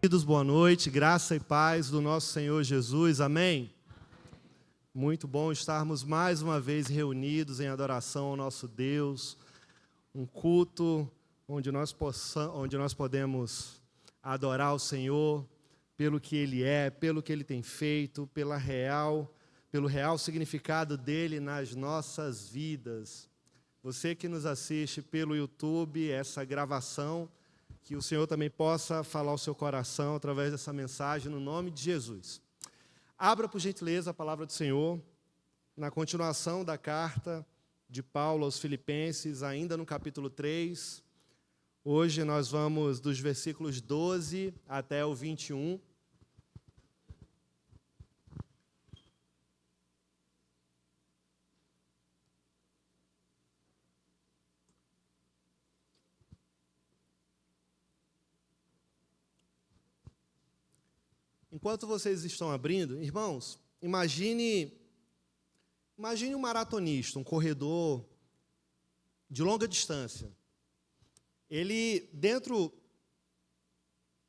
Queridos, boa noite, graça e paz do nosso Senhor Jesus, amém? Muito bom estarmos mais uma vez reunidos em adoração ao nosso Deus, um culto onde nós podemos adorar o Senhor pelo que Ele é, pelo que Ele tem feito, pelo real significado dEle nas nossas vidas. Você que nos assiste pelo YouTube, essa gravação, que o Senhor também possa falar ao seu coração através dessa mensagem, no nome de Jesus. Abra, por gentileza, a palavra do Senhor, na continuação da carta de Paulo aos Filipenses, ainda no capítulo 3. Hoje nós vamos dos versículos 12 até o 21. Enquanto vocês estão abrindo, irmãos, imagine um maratonista, um corredor de longa distância. Ele, dentro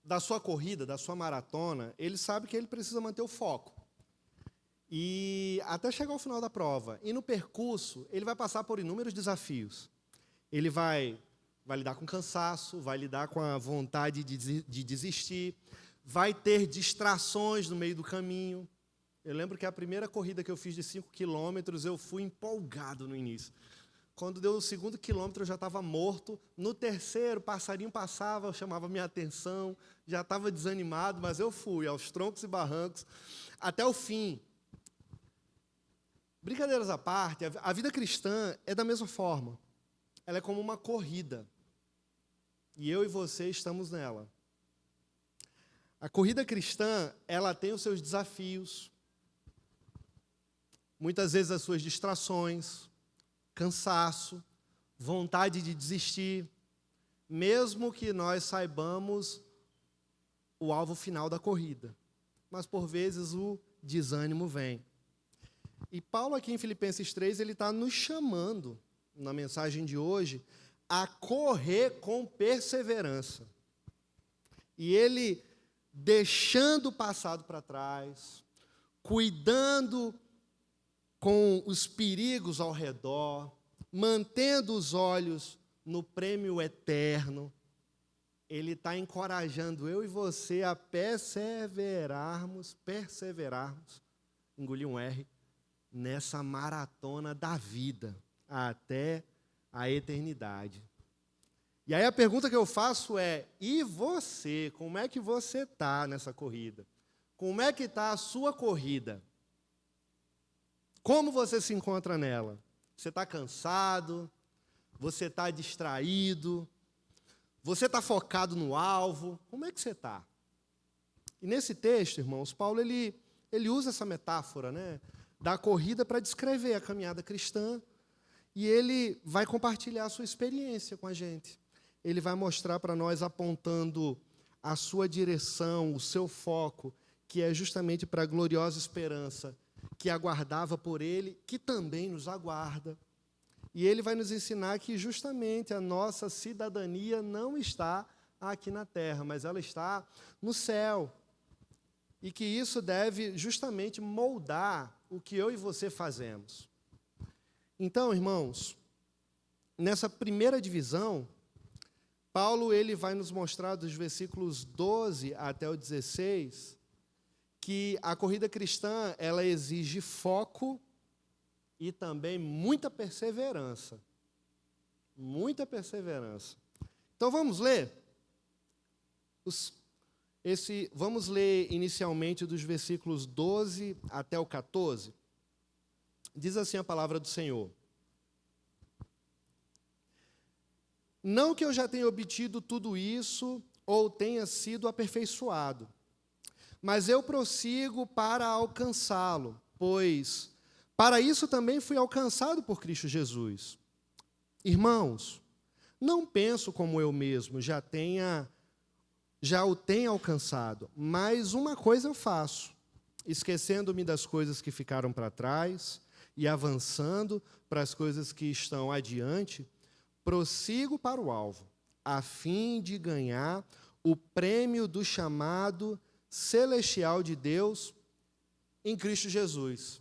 da sua corrida, da sua maratona, ele sabe que ele precisa manter o foco. E até chegar ao final da prova. E no percurso, ele vai passar por inúmeros desafios. Ele vai lidar com cansaço, vai lidar com a vontade de desistir, vai ter distrações no meio do caminho. Eu lembro que a primeira corrida que eu fiz de 5 quilômetros, eu fui empolgado no início. Quando deu o 2º quilômetro, eu já estava morto. No terceiro, o passarinho passava, chamava minha atenção, já estava desanimado, mas eu fui aos troncos e barrancos até o fim. Brincadeiras à parte, a vida cristã é da mesma forma. Ela é como uma corrida. E eu e você estamos nela. A corrida cristã, ela tem os seus desafios, muitas vezes as suas distrações, cansaço, vontade de desistir, mesmo que nós saibamos o alvo final da corrida. Mas, por vezes, o desânimo vem. E Paulo, aqui em Filipenses 3, ele está nos chamando, na mensagem de hoje, a correr com perseverança. E ele, deixando o passado para trás, cuidando com os perigos ao redor, mantendo os olhos no prêmio eterno, ele está encorajando eu e você a perseverarmos, engoli um R, nessa maratona da vida, até a eternidade. E aí a pergunta que eu faço é, e você, como é que você está nessa corrida? Como é que está a sua corrida? Como você se encontra nela? Você está cansado? Você está distraído? Você está focado no alvo? Como é que você está? E nesse texto, irmãos, Paulo ele usa essa metáfora, né, da corrida para descrever a caminhada cristã, e ele vai compartilhar a sua experiência com a gente. Ele vai mostrar para nós, apontando a sua direção, o seu foco, que é justamente para a gloriosa esperança que aguardava por ele, que também nos aguarda. E ele vai nos ensinar que justamente a nossa cidadania não está aqui na terra, mas ela está no céu. E que isso deve justamente moldar o que eu e você fazemos. Então, irmãos, nessa primeira divisão, Paulo ele vai nos mostrar, dos versículos 12 até o 16, que a corrida cristã ela exige foco e também muita perseverança. Muita perseverança. Então, vamos ler? Vamos ler inicialmente dos versículos 12 até o 14. Diz assim a palavra do Senhor. Não que eu já tenha obtido tudo isso ou tenha sido aperfeiçoado, mas eu prossigo para alcançá-lo, pois para isso também fui alcançado por Cristo Jesus. Irmãos, não penso como eu mesmo já o tenha alcançado, mas uma coisa eu faço, esquecendo-me das coisas que ficaram para trás e avançando para as coisas que estão adiante, prossigo para o alvo, a fim de ganhar o prêmio do chamado celestial de Deus em Cristo Jesus.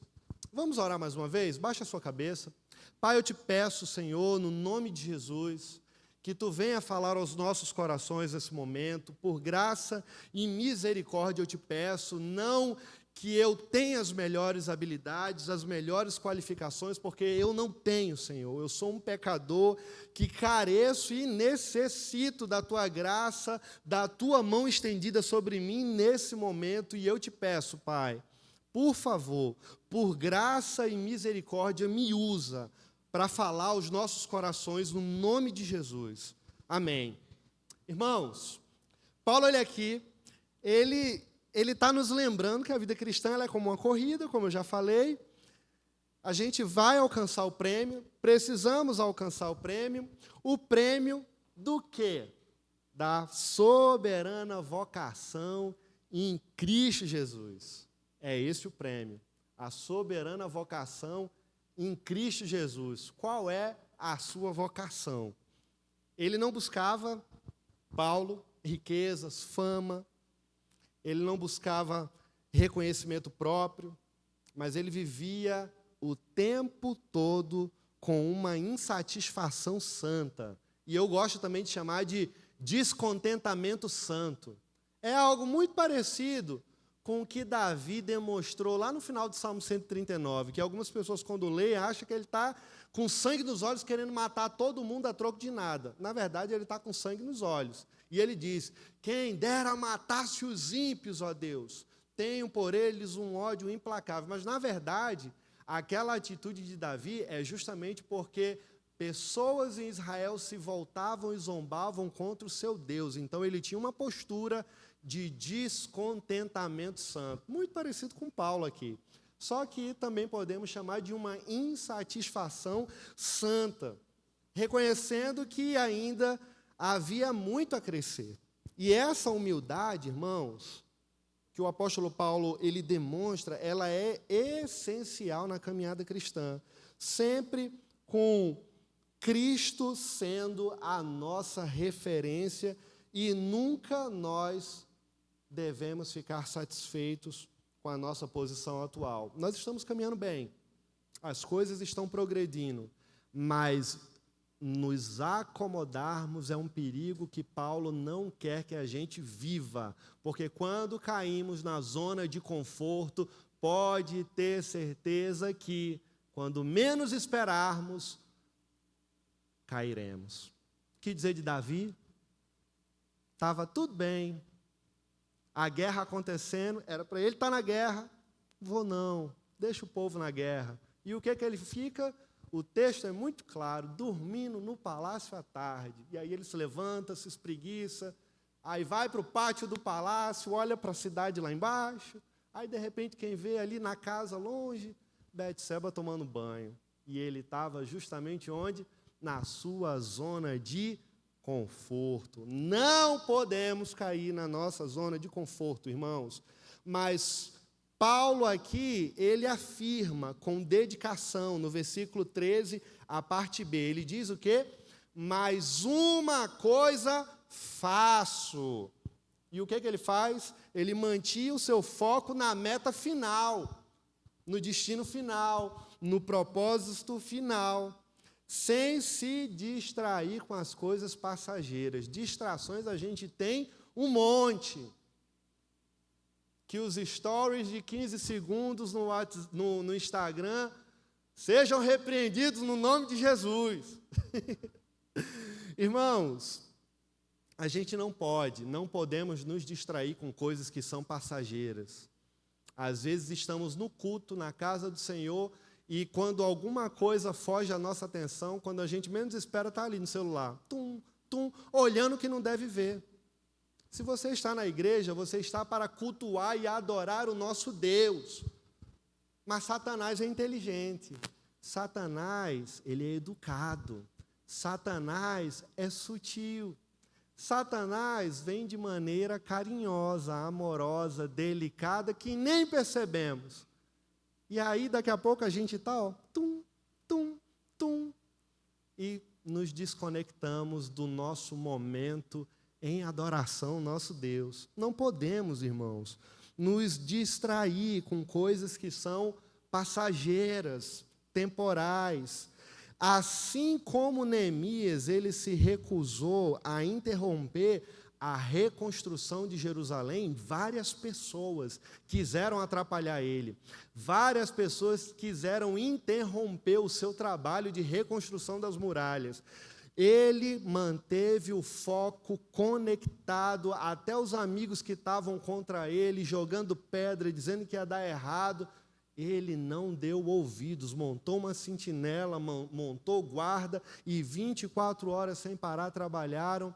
Vamos orar mais uma vez? Baixa a sua cabeça. Pai, eu te peço, Senhor, no nome de Jesus, que Tu venha falar aos nossos corações nesse momento. Por graça e misericórdia eu te peço, não que eu tenha as melhores habilidades, as melhores qualificações, porque eu não tenho, Senhor. Eu sou um pecador que careço e necessito da Tua graça, da Tua mão estendida sobre mim nesse momento. E eu te peço, Pai, por favor, por graça e misericórdia, me usa para falar aos nossos corações no nome de Jesus. Amém. Irmãos, Paulo, ele aqui, ele está nos lembrando que a vida cristã ela é como uma corrida, como eu já falei. A gente vai alcançar o prêmio, precisamos alcançar o prêmio do quê? Da soberana vocação em Cristo Jesus. É esse o prêmio, a soberana vocação em Cristo Jesus. Qual é a sua vocação? Ele não buscava, Paulo, riquezas, fama, ele não buscava reconhecimento próprio, mas ele vivia o tempo todo com uma insatisfação santa. E eu gosto também de chamar de descontentamento santo. É algo muito parecido com o que Davi demonstrou lá no final do Salmo 139, que algumas pessoas, quando leem, acham que ele está com sangue nos olhos, querendo matar todo mundo a troco de nada. Na verdade, ele está com sangue nos olhos. E ele diz, quem dera matasse os ímpios, ó Deus, tenho por eles um ódio implacável. Mas, na verdade, aquela atitude de Davi é justamente porque pessoas em Israel se voltavam e zombavam contra o seu Deus. Então, ele tinha uma postura de descontentamento santo, muito parecido com Paulo aqui, só que também podemos chamar de uma insatisfação santa, reconhecendo que ainda havia muito a crescer. E essa humildade, irmãos, que o apóstolo Paulo ele demonstra, ela é essencial na caminhada cristã, sempre com Cristo sendo a nossa referência e nunca nós devemos ficar satisfeitos com a nossa posição atual. Nós estamos caminhando bem, as coisas estão progredindo, mas nos acomodarmos é um perigo que Paulo não quer que a gente viva, porque quando caímos na zona de conforto, pode ter certeza que, quando menos esperarmos, cairemos. O que dizer de Davi? Estava tudo bem, a guerra acontecendo, era para ele estar na guerra, vou não, deixa o povo na guerra. E o que ele fica? O texto é muito claro, dormindo no palácio à tarde. E aí ele se levanta, se espreguiça, aí vai para o pátio do palácio, olha para a cidade lá embaixo, aí de repente quem vê ali na casa longe, Betseba tomando banho. E ele estava justamente onde? Na sua zona de conforto. Não podemos cair na nossa zona de conforto, irmãos. Mas Paulo aqui, ele afirma com dedicação, no versículo 13, a parte B, ele diz o quê? Mas uma coisa faço. E o que ele faz? Ele mantinha o seu foco na meta final, no destino final, no propósito final, sem se distrair com as coisas passageiras. Distrações a gente tem um monte. Que os stories de 15 segundos no Instagram sejam repreendidos no nome de Jesus. Irmãos, a gente não podemos nos distrair com coisas que são passageiras. Às vezes estamos no culto, na casa do Senhor, e quando alguma coisa foge à nossa atenção, quando a gente menos espera, está ali no celular, olhando o que não deve ver. Se você está na igreja, você está para cultuar e adorar o nosso Deus. Mas Satanás é inteligente. Satanás, ele é educado. Satanás é sutil. Satanás vem de maneira carinhosa, amorosa, delicada, que nem percebemos. E aí, daqui a pouco, a gente está, e nos desconectamos do nosso momento em adoração ao nosso Deus. Não podemos, irmãos, nos distrair com coisas que são passageiras, temporais. Assim como Neemias, ele se recusou a interromper a reconstrução de Jerusalém, várias pessoas quiseram atrapalhar ele. Várias pessoas quiseram interromper o seu trabalho de reconstrução das muralhas. Ele manteve o foco conectado, até os amigos que estavam contra ele, jogando pedra, dizendo que ia dar errado. Ele não deu ouvidos, montou uma sentinela, montou guarda, e 24 horas sem parar trabalharam,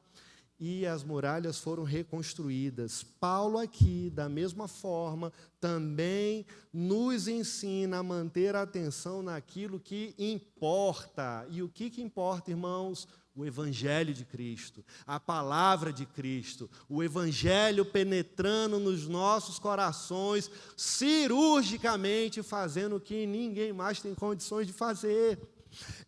e as muralhas foram reconstruídas. Paulo aqui, da mesma forma, também nos ensina a manter a atenção naquilo que importa. E o que importa, irmãos? O Evangelho de Cristo, a palavra de Cristo, o Evangelho penetrando nos nossos corações, cirurgicamente fazendo o que ninguém mais tem condições de fazer.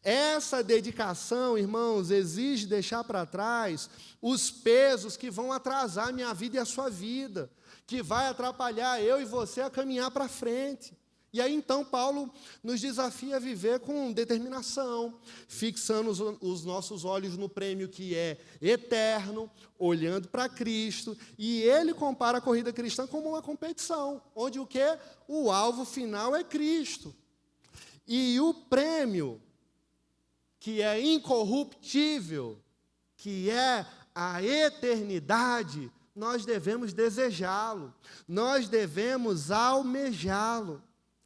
Essa dedicação, irmãos, exige deixar para trás os pesos que vão atrasar a minha vida e a sua vida, que vai atrapalhar eu e você a caminhar para frente. E aí, então, Paulo nos desafia a viver com determinação, fixando os nossos olhos no prêmio que é eterno, olhando para Cristo, e ele compara a corrida cristã como uma competição, onde o quê? O alvo final é Cristo. E o prêmio, que é incorruptível, que é a eternidade, nós devemos desejá-lo, nós devemos almejá-lo.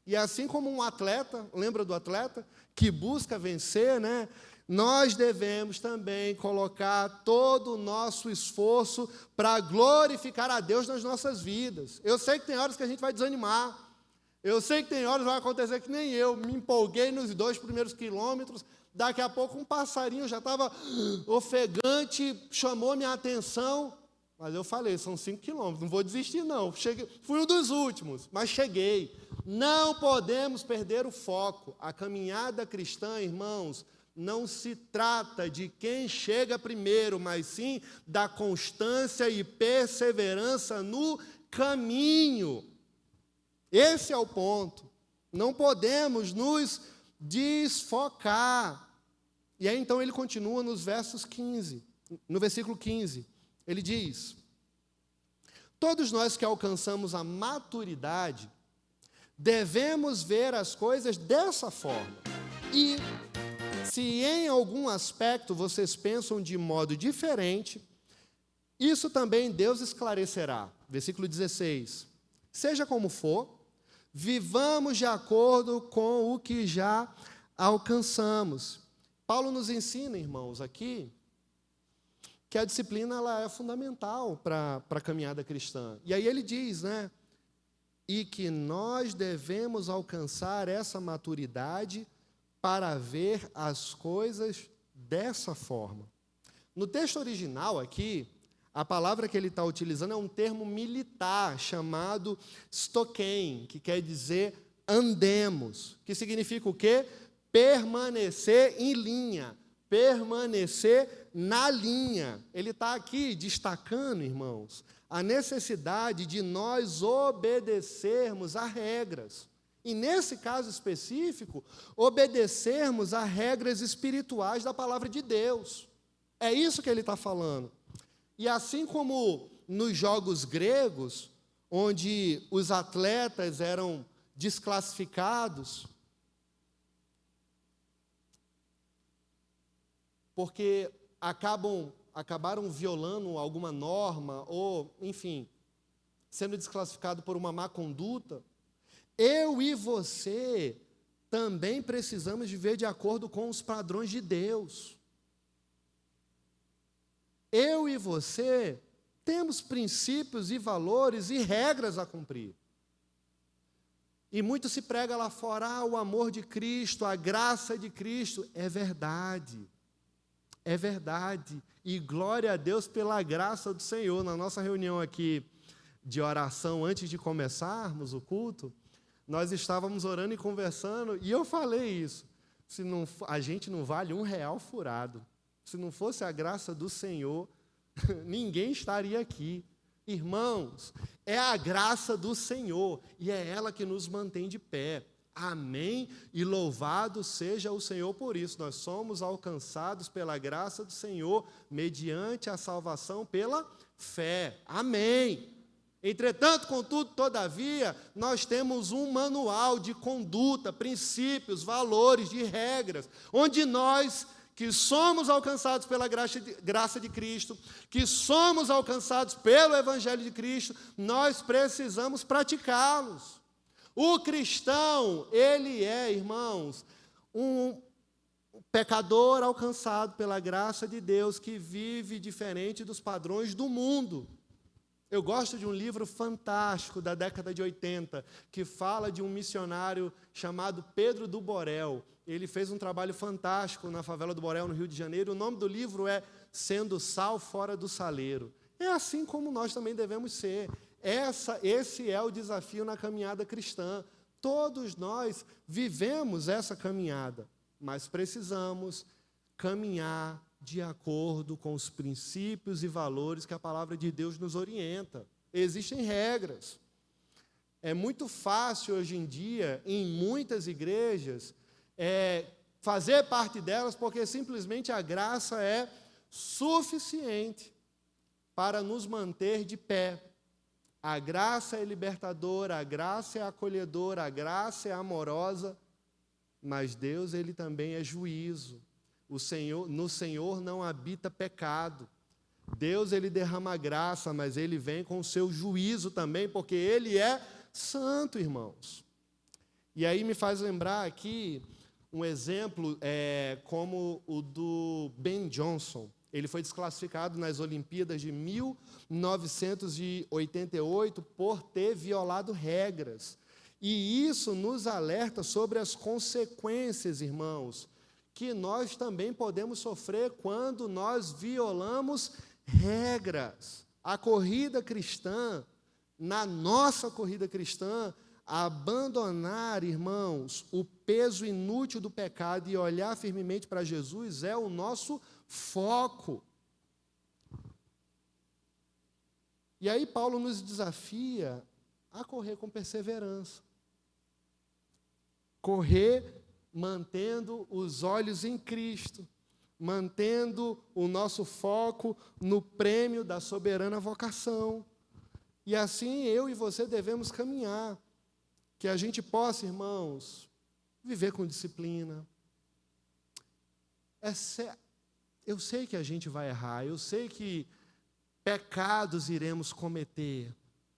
E assim como um atleta, lembra do atleta, que busca vencer, né? Nós devemos também colocar todo o nosso esforço para glorificar a Deus nas nossas vidas. Eu sei que tem horas que a gente vai desanimar, eu sei que tem horas que vai acontecer que nem eu, me empolguei nos 2 primeiros quilômetros, daqui a pouco um passarinho já estava ofegante, chamou minha atenção, mas eu falei, são 5 quilômetros, não vou desistir não, fui um dos últimos, mas cheguei. Não podemos perder o foco. A caminhada cristã, irmãos, não se trata de quem chega primeiro, mas sim da constância e perseverança no caminho. Esse é o ponto. Não podemos nos desfocar. E aí, então, ele continua nos versos 15, no versículo 15. Ele diz: todos nós que alcançamos a maturidade, devemos ver as coisas dessa forma. E, se em algum aspecto vocês pensam de modo diferente, isso também Deus esclarecerá. Versículo 16. Seja como for, vivamos de acordo com o que já alcançamos. Paulo nos ensina, irmãos, aqui, que a disciplina ela é fundamental para a caminhada cristã. E aí ele diz, né? E que nós devemos alcançar essa maturidade para ver as coisas dessa forma. No texto original aqui, a palavra que ele está utilizando é um termo militar chamado stoken, que quer dizer andemos, que significa o quê? Permanecer em linha, permanecer na linha. Ele está aqui destacando, irmãos, a necessidade de nós obedecermos a regras. E, nesse caso específico, obedecermos a regras espirituais da palavra de Deus. É isso que ele está falando. E assim como nos jogos gregos, onde os atletas eram desclassificados, porque acabaram violando alguma norma, ou, enfim, sendo desclassificado por uma má conduta, eu e você também precisamos viver de acordo com os padrões de Deus. Eu e você temos princípios e valores e regras a cumprir. E muito se prega lá fora, o amor de Cristo, a graça de Cristo. É verdade. É verdade. E glória a Deus pela graça do Senhor. Na nossa reunião aqui de oração, antes de começarmos o culto, nós estávamos orando e conversando, e eu falei isso. A gente não vale R$1 furado. Se não fosse a graça do Senhor, ninguém estaria aqui. Irmãos, é a graça do Senhor e é ela que nos mantém de pé. Amém? E louvado seja o Senhor por isso. Nós somos alcançados pela graça do Senhor, mediante a salvação pela fé. Amém. Entretanto, contudo, todavia, nós temos um manual de conduta, princípios, valores, de regras, onde nós, que somos alcançados pela graça de Cristo, que somos alcançados pelo Evangelho de Cristo, nós precisamos praticá-los. O cristão, ele é, irmãos, um pecador alcançado pela graça de Deus, que vive diferente dos padrões do mundo. Eu gosto de um livro fantástico da década de 80, que fala de um missionário chamado Pedro do Borel. Ele fez um trabalho fantástico na favela do Borel, no Rio de Janeiro. O nome do livro é Sendo Sal Fora do Saleiro. É assim como nós também devemos ser. Esse é o desafio na caminhada cristã. Todos nós vivemos essa caminhada, mas precisamos caminhar de acordo com os princípios e valores que a palavra de Deus nos orienta. Existem regras. É muito fácil hoje em dia, em muitas igrejas, fazer parte delas, porque simplesmente a graça é suficiente para nos manter de pé. A graça é libertadora, a graça é acolhedora, a graça é amorosa, mas Deus, ele também é juízo. No Senhor não habita pecado. Deus, ele derrama graça, mas ele vem com o seu juízo também, porque ele é santo, irmãos. E aí me faz lembrar aqui um exemplo como o do Ben Johnson. Ele foi desclassificado nas Olimpíadas de 1988 por ter violado regras. E isso nos alerta sobre as consequências, irmãos, que nós também podemos sofrer quando nós violamos regras. A corrida cristã, na nossa corrida cristã, abandonar, irmãos, o peso inútil do pecado e olhar firmemente para Jesus é o nosso foco. E aí Paulo nos desafia a correr com perseverança. Correr mantendo os olhos em Cristo, mantendo o nosso foco no prêmio da soberana vocação. E assim eu e você devemos caminhar, que a gente possa, irmãos, viver com disciplina. Eu sei que a gente vai errar, eu sei que pecados iremos cometer.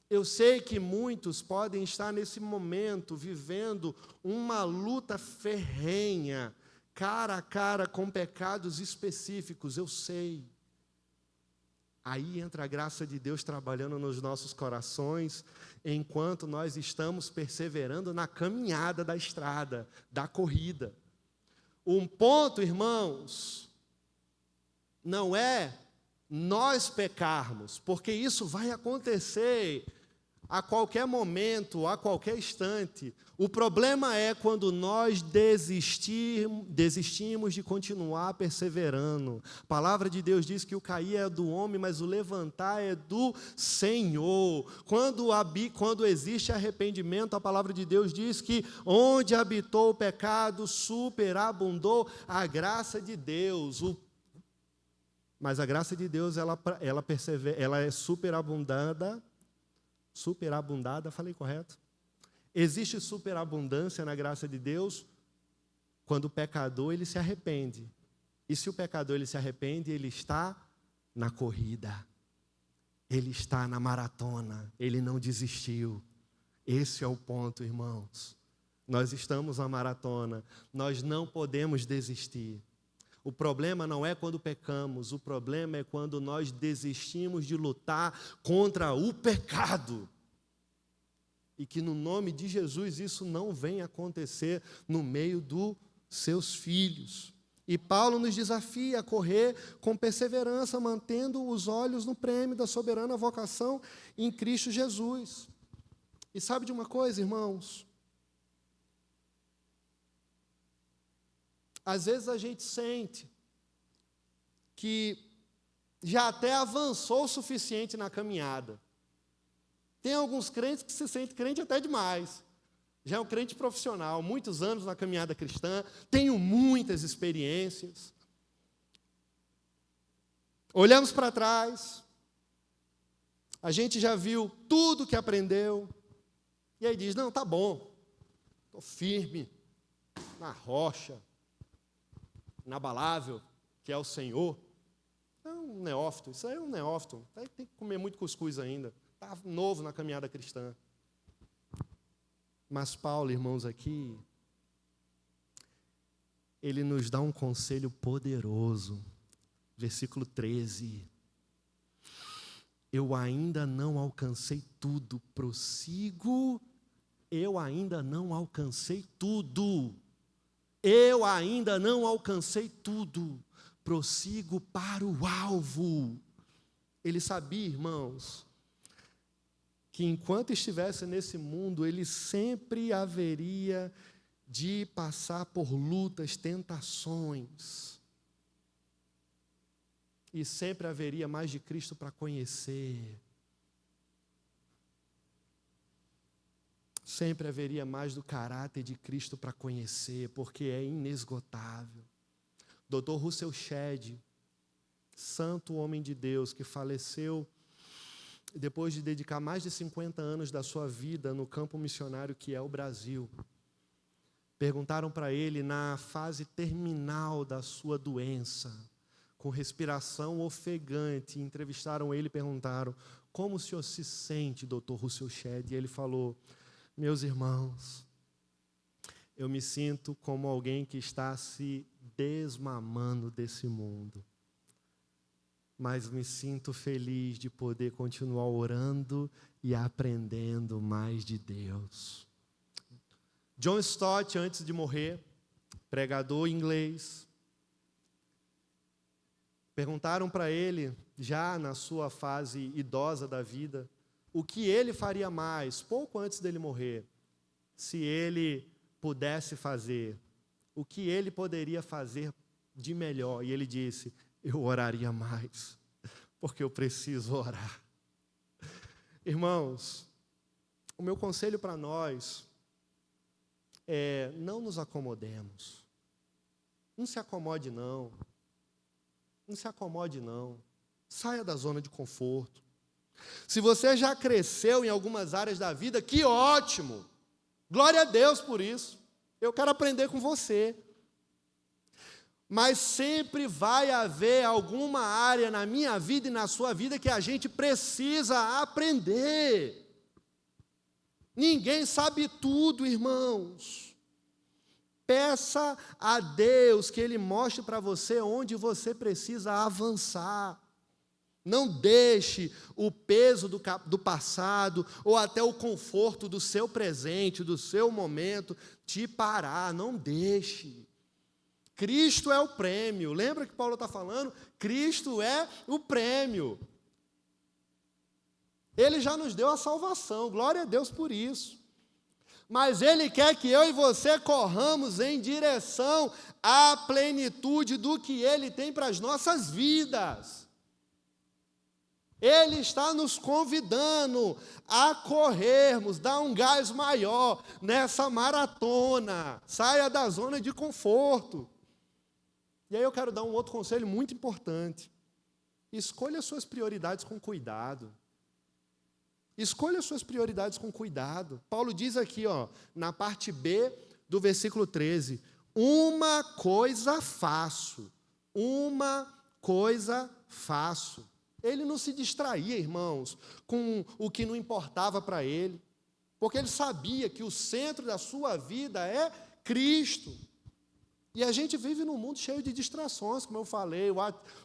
Eu sei que muitos podem estar nesse momento vivendo uma luta ferrenha, cara a cara com pecados específicos, eu sei. Aí entra a graça de Deus trabalhando nos nossos corações, enquanto nós estamos perseverando na caminhada da estrada, da corrida. Um ponto, irmãos, não é nós pecarmos, porque isso vai acontecer a qualquer momento, a qualquer instante. O problema é quando nós desistimos de continuar perseverando. A palavra de Deus diz que o cair é do homem, mas o levantar é do Senhor. Quando existe arrependimento, a palavra de Deus diz que onde habitou o pecado, superabundou a graça de Deus. Mas a graça de Deus, ela é superabundada, falei correto? Existe superabundância na graça de Deus quando o pecador ele se arrepende. E se o pecador ele se arrepende, ele está na corrida. Ele está na maratona, ele não desistiu. Esse é o ponto, irmãos. Nós estamos na maratona, nós não podemos desistir. O problema não é quando pecamos, o problema é quando nós desistimos de lutar contra o pecado. E que no nome de Jesus isso não venha acontecer no meio dos seus filhos. E Paulo nos desafia a correr com perseverança, mantendo os olhos no prêmio da soberana vocação em Cristo Jesus. E sabe de uma coisa, irmãos? Às vezes a gente sente que já até avançou o suficiente na caminhada. Tem alguns crentes que se sentem crente até demais. Já é um crente profissional, muitos anos na caminhada cristã, tenho muitas experiências. Olhamos para trás, a gente já viu tudo que aprendeu, e aí diz, não, tá bom, estou firme, na rocha, inabalável, que é o Senhor. É um neófito, isso aí é um neófito, tem que comer muito cuscuz ainda, está novo na caminhada cristã. Mas Paulo, irmãos, aqui, ele nos dá um conselho poderoso. Versículo 13. Eu ainda não alcancei tudo, prossigo, eu ainda não alcancei tudo. Eu ainda não alcancei tudo, prossigo para o alvo. Ele sabia, irmãos, que enquanto estivesse nesse mundo, ele sempre haveria de passar por lutas, tentações. E sempre haveria mais de Cristo para conhecer. Sempre haveria mais do caráter de Cristo para conhecer, porque é inesgotável. Dr. Russell Shedd, santo homem de Deus, que faleceu depois de dedicar mais de 50 anos da sua vida no campo missionário que é o Brasil. Perguntaram para ele, na fase terminal da sua doença, com respiração ofegante, entrevistaram ele e perguntaram, como o senhor se sente, Dr. Russell Shedd? E ele falou, meus irmãos, eu me sinto como alguém que está se desmamando desse mundo. Mas me sinto feliz de poder continuar orando e aprendendo mais de Deus. John Stott, antes de morrer, pregador inglês, perguntaram para ele, já na sua fase idosa da vida, o que ele faria mais, pouco antes dele morrer, se ele pudesse fazer, o que ele poderia fazer de melhor. E ele disse, eu oraria mais, porque eu preciso orar. Irmãos, o meu conselho para nós é, não nos acomodemos. Não se acomode, não. Não se acomode, não. Saia da zona de conforto. Se você já cresceu em algumas áreas da vida, que ótimo! Glória a Deus por isso. Eu quero aprender com você. Mas sempre vai haver alguma área na minha vida e na sua vida que a gente precisa aprender. Ninguém sabe tudo, irmãos. Peça a Deus que Ele mostre para você onde você precisa avançar. Não deixe o peso do passado ou até o conforto do seu presente, do seu momento, te parar. Não deixe. Cristo é o prêmio. Lembra que Paulo está falando? Cristo é o prêmio. Ele já nos deu a salvação, glória a Deus por isso. Mas Ele quer que eu e você corramos em direção à plenitude do que Ele tem para as nossas vidas. Ele está nos convidando a corrermos, dar um gás maior nessa maratona. Saia da zona de conforto. E aí eu quero dar um outro conselho muito importante. Escolha suas prioridades com cuidado. Escolha suas prioridades com cuidado. Paulo diz aqui, na parte B do versículo 13, uma coisa faço, uma coisa faço. Ele não se distraía, irmãos, com o que não importava para ele, porque ele sabia que o centro da sua vida é Cristo. E a gente vive num mundo cheio de distrações, como eu falei,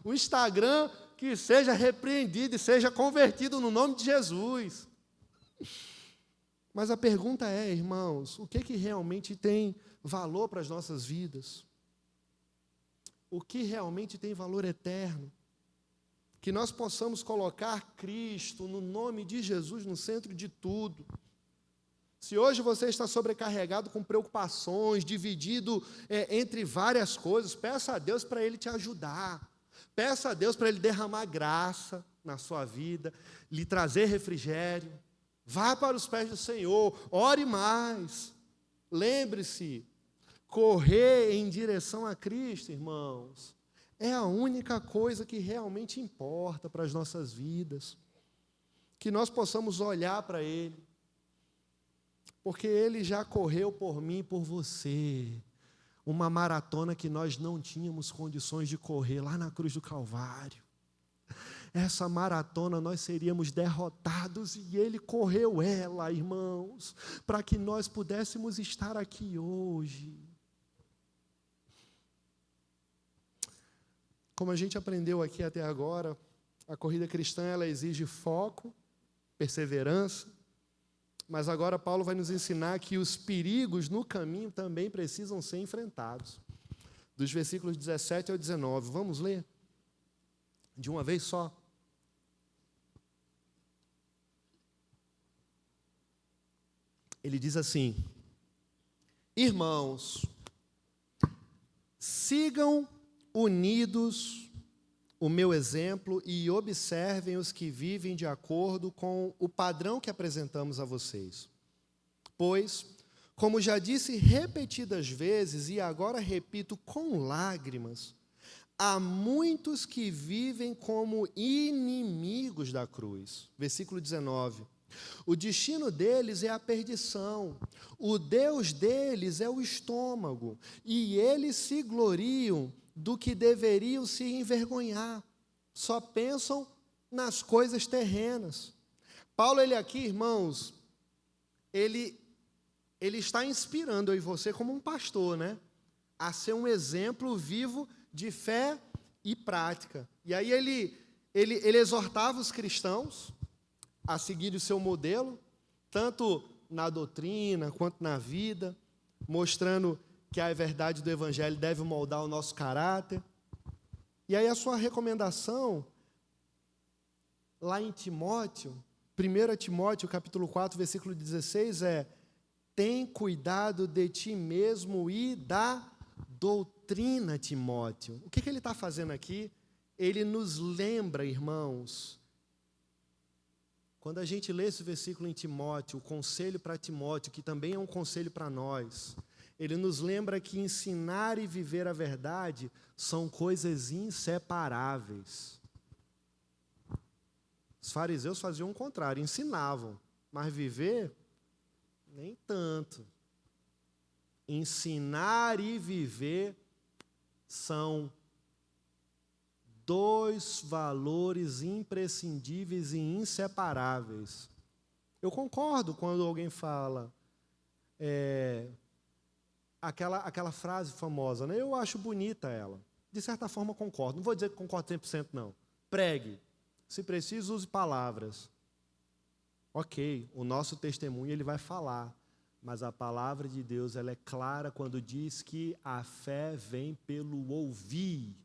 o Instagram que seja repreendido e seja convertido no nome de Jesus. Mas a pergunta é, irmãos, o que realmente tem valor para as nossas vidas? O que realmente tem valor eterno? Que nós possamos colocar Cristo, no nome de Jesus, no centro de tudo. Se hoje você está sobrecarregado com preocupações, dividido entre várias coisas, peça a Deus para Ele te ajudar. Peça a Deus para Ele derramar graça na sua vida, lhe trazer refrigério. Vá para os pés do Senhor, ore mais. Lembre-se, correr em direção a Cristo, irmãos, é a única coisa que realmente importa para as nossas vidas. Que nós possamos olhar para Ele, porque Ele já correu por mim e por você, uma maratona que nós não tínhamos condições de correr lá na cruz do Calvário. Essa maratona nós seríamos derrotados e Ele correu ela, irmãos, para que nós pudéssemos estar aqui hoje. Como a gente aprendeu aqui até agora, a corrida cristã ela exige foco, perseverança, mas agora Paulo vai nos ensinar que os perigos no caminho também precisam ser enfrentados. Dos versículos 17 ao 19, vamos ler? De uma vez só. Ele diz assim: irmãos, sigam unidos o meu exemplo e observem os que vivem de acordo com o padrão que apresentamos a vocês. Pois, como já disse repetidas vezes e agora repito com lágrimas, há muitos que vivem como inimigos da cruz. Versículo 19. O destino deles é a perdição, o Deus deles é o estômago, e eles se gloriam do que deveriam se envergonhar, só pensam nas coisas terrenas. Paulo, ele aqui, irmãos, ele está inspirando eu e você como um pastor, né? A ser um exemplo vivo de fé e prática. E aí ele exortava os cristãos a seguir o seu modelo, tanto na doutrina quanto na vida, mostrando que a verdade do Evangelho deve moldar o nosso caráter. E aí a sua recomendação, lá em Timóteo, 1 Timóteo, capítulo 4, versículo 16, é: tem cuidado de ti mesmo e da doutrina, Timóteo. O que ele está fazendo aqui? Ele nos lembra, irmãos, quando a gente lê esse versículo em Timóteo, o conselho para Timóteo, que também é um conselho para nós, ele nos lembra que ensinar e viver a verdade são coisas inseparáveis. Os fariseus faziam o contrário, ensinavam, mas viver, nem tanto. Ensinar e viver são dois valores imprescindíveis e inseparáveis. Eu concordo quando alguém fala aquela frase famosa, né? Eu acho bonita ela. De certa forma, concordo. Não vou dizer que concordo 100%, não. Pregue. Se preciso, use palavras. Ok, o nosso testemunho ele vai falar, mas a palavra de Deus ela é clara quando diz que a fé vem pelo ouvir,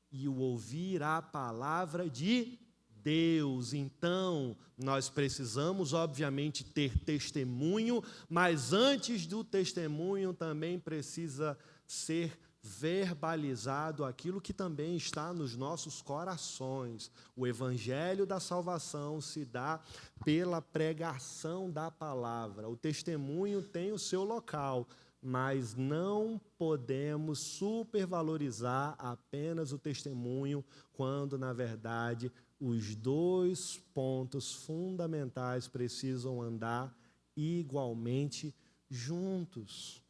e o ouvir a palavra de Deus. Então, nós precisamos, obviamente, ter testemunho, mas antes do testemunho também precisa ser verbalizado aquilo que também está nos nossos corações. O evangelho da salvação se dá pela pregação da palavra. O testemunho tem o seu local, mas não podemos supervalorizar apenas o testemunho, quando, na verdade, os dois pontos fundamentais precisam andar igualmente juntos.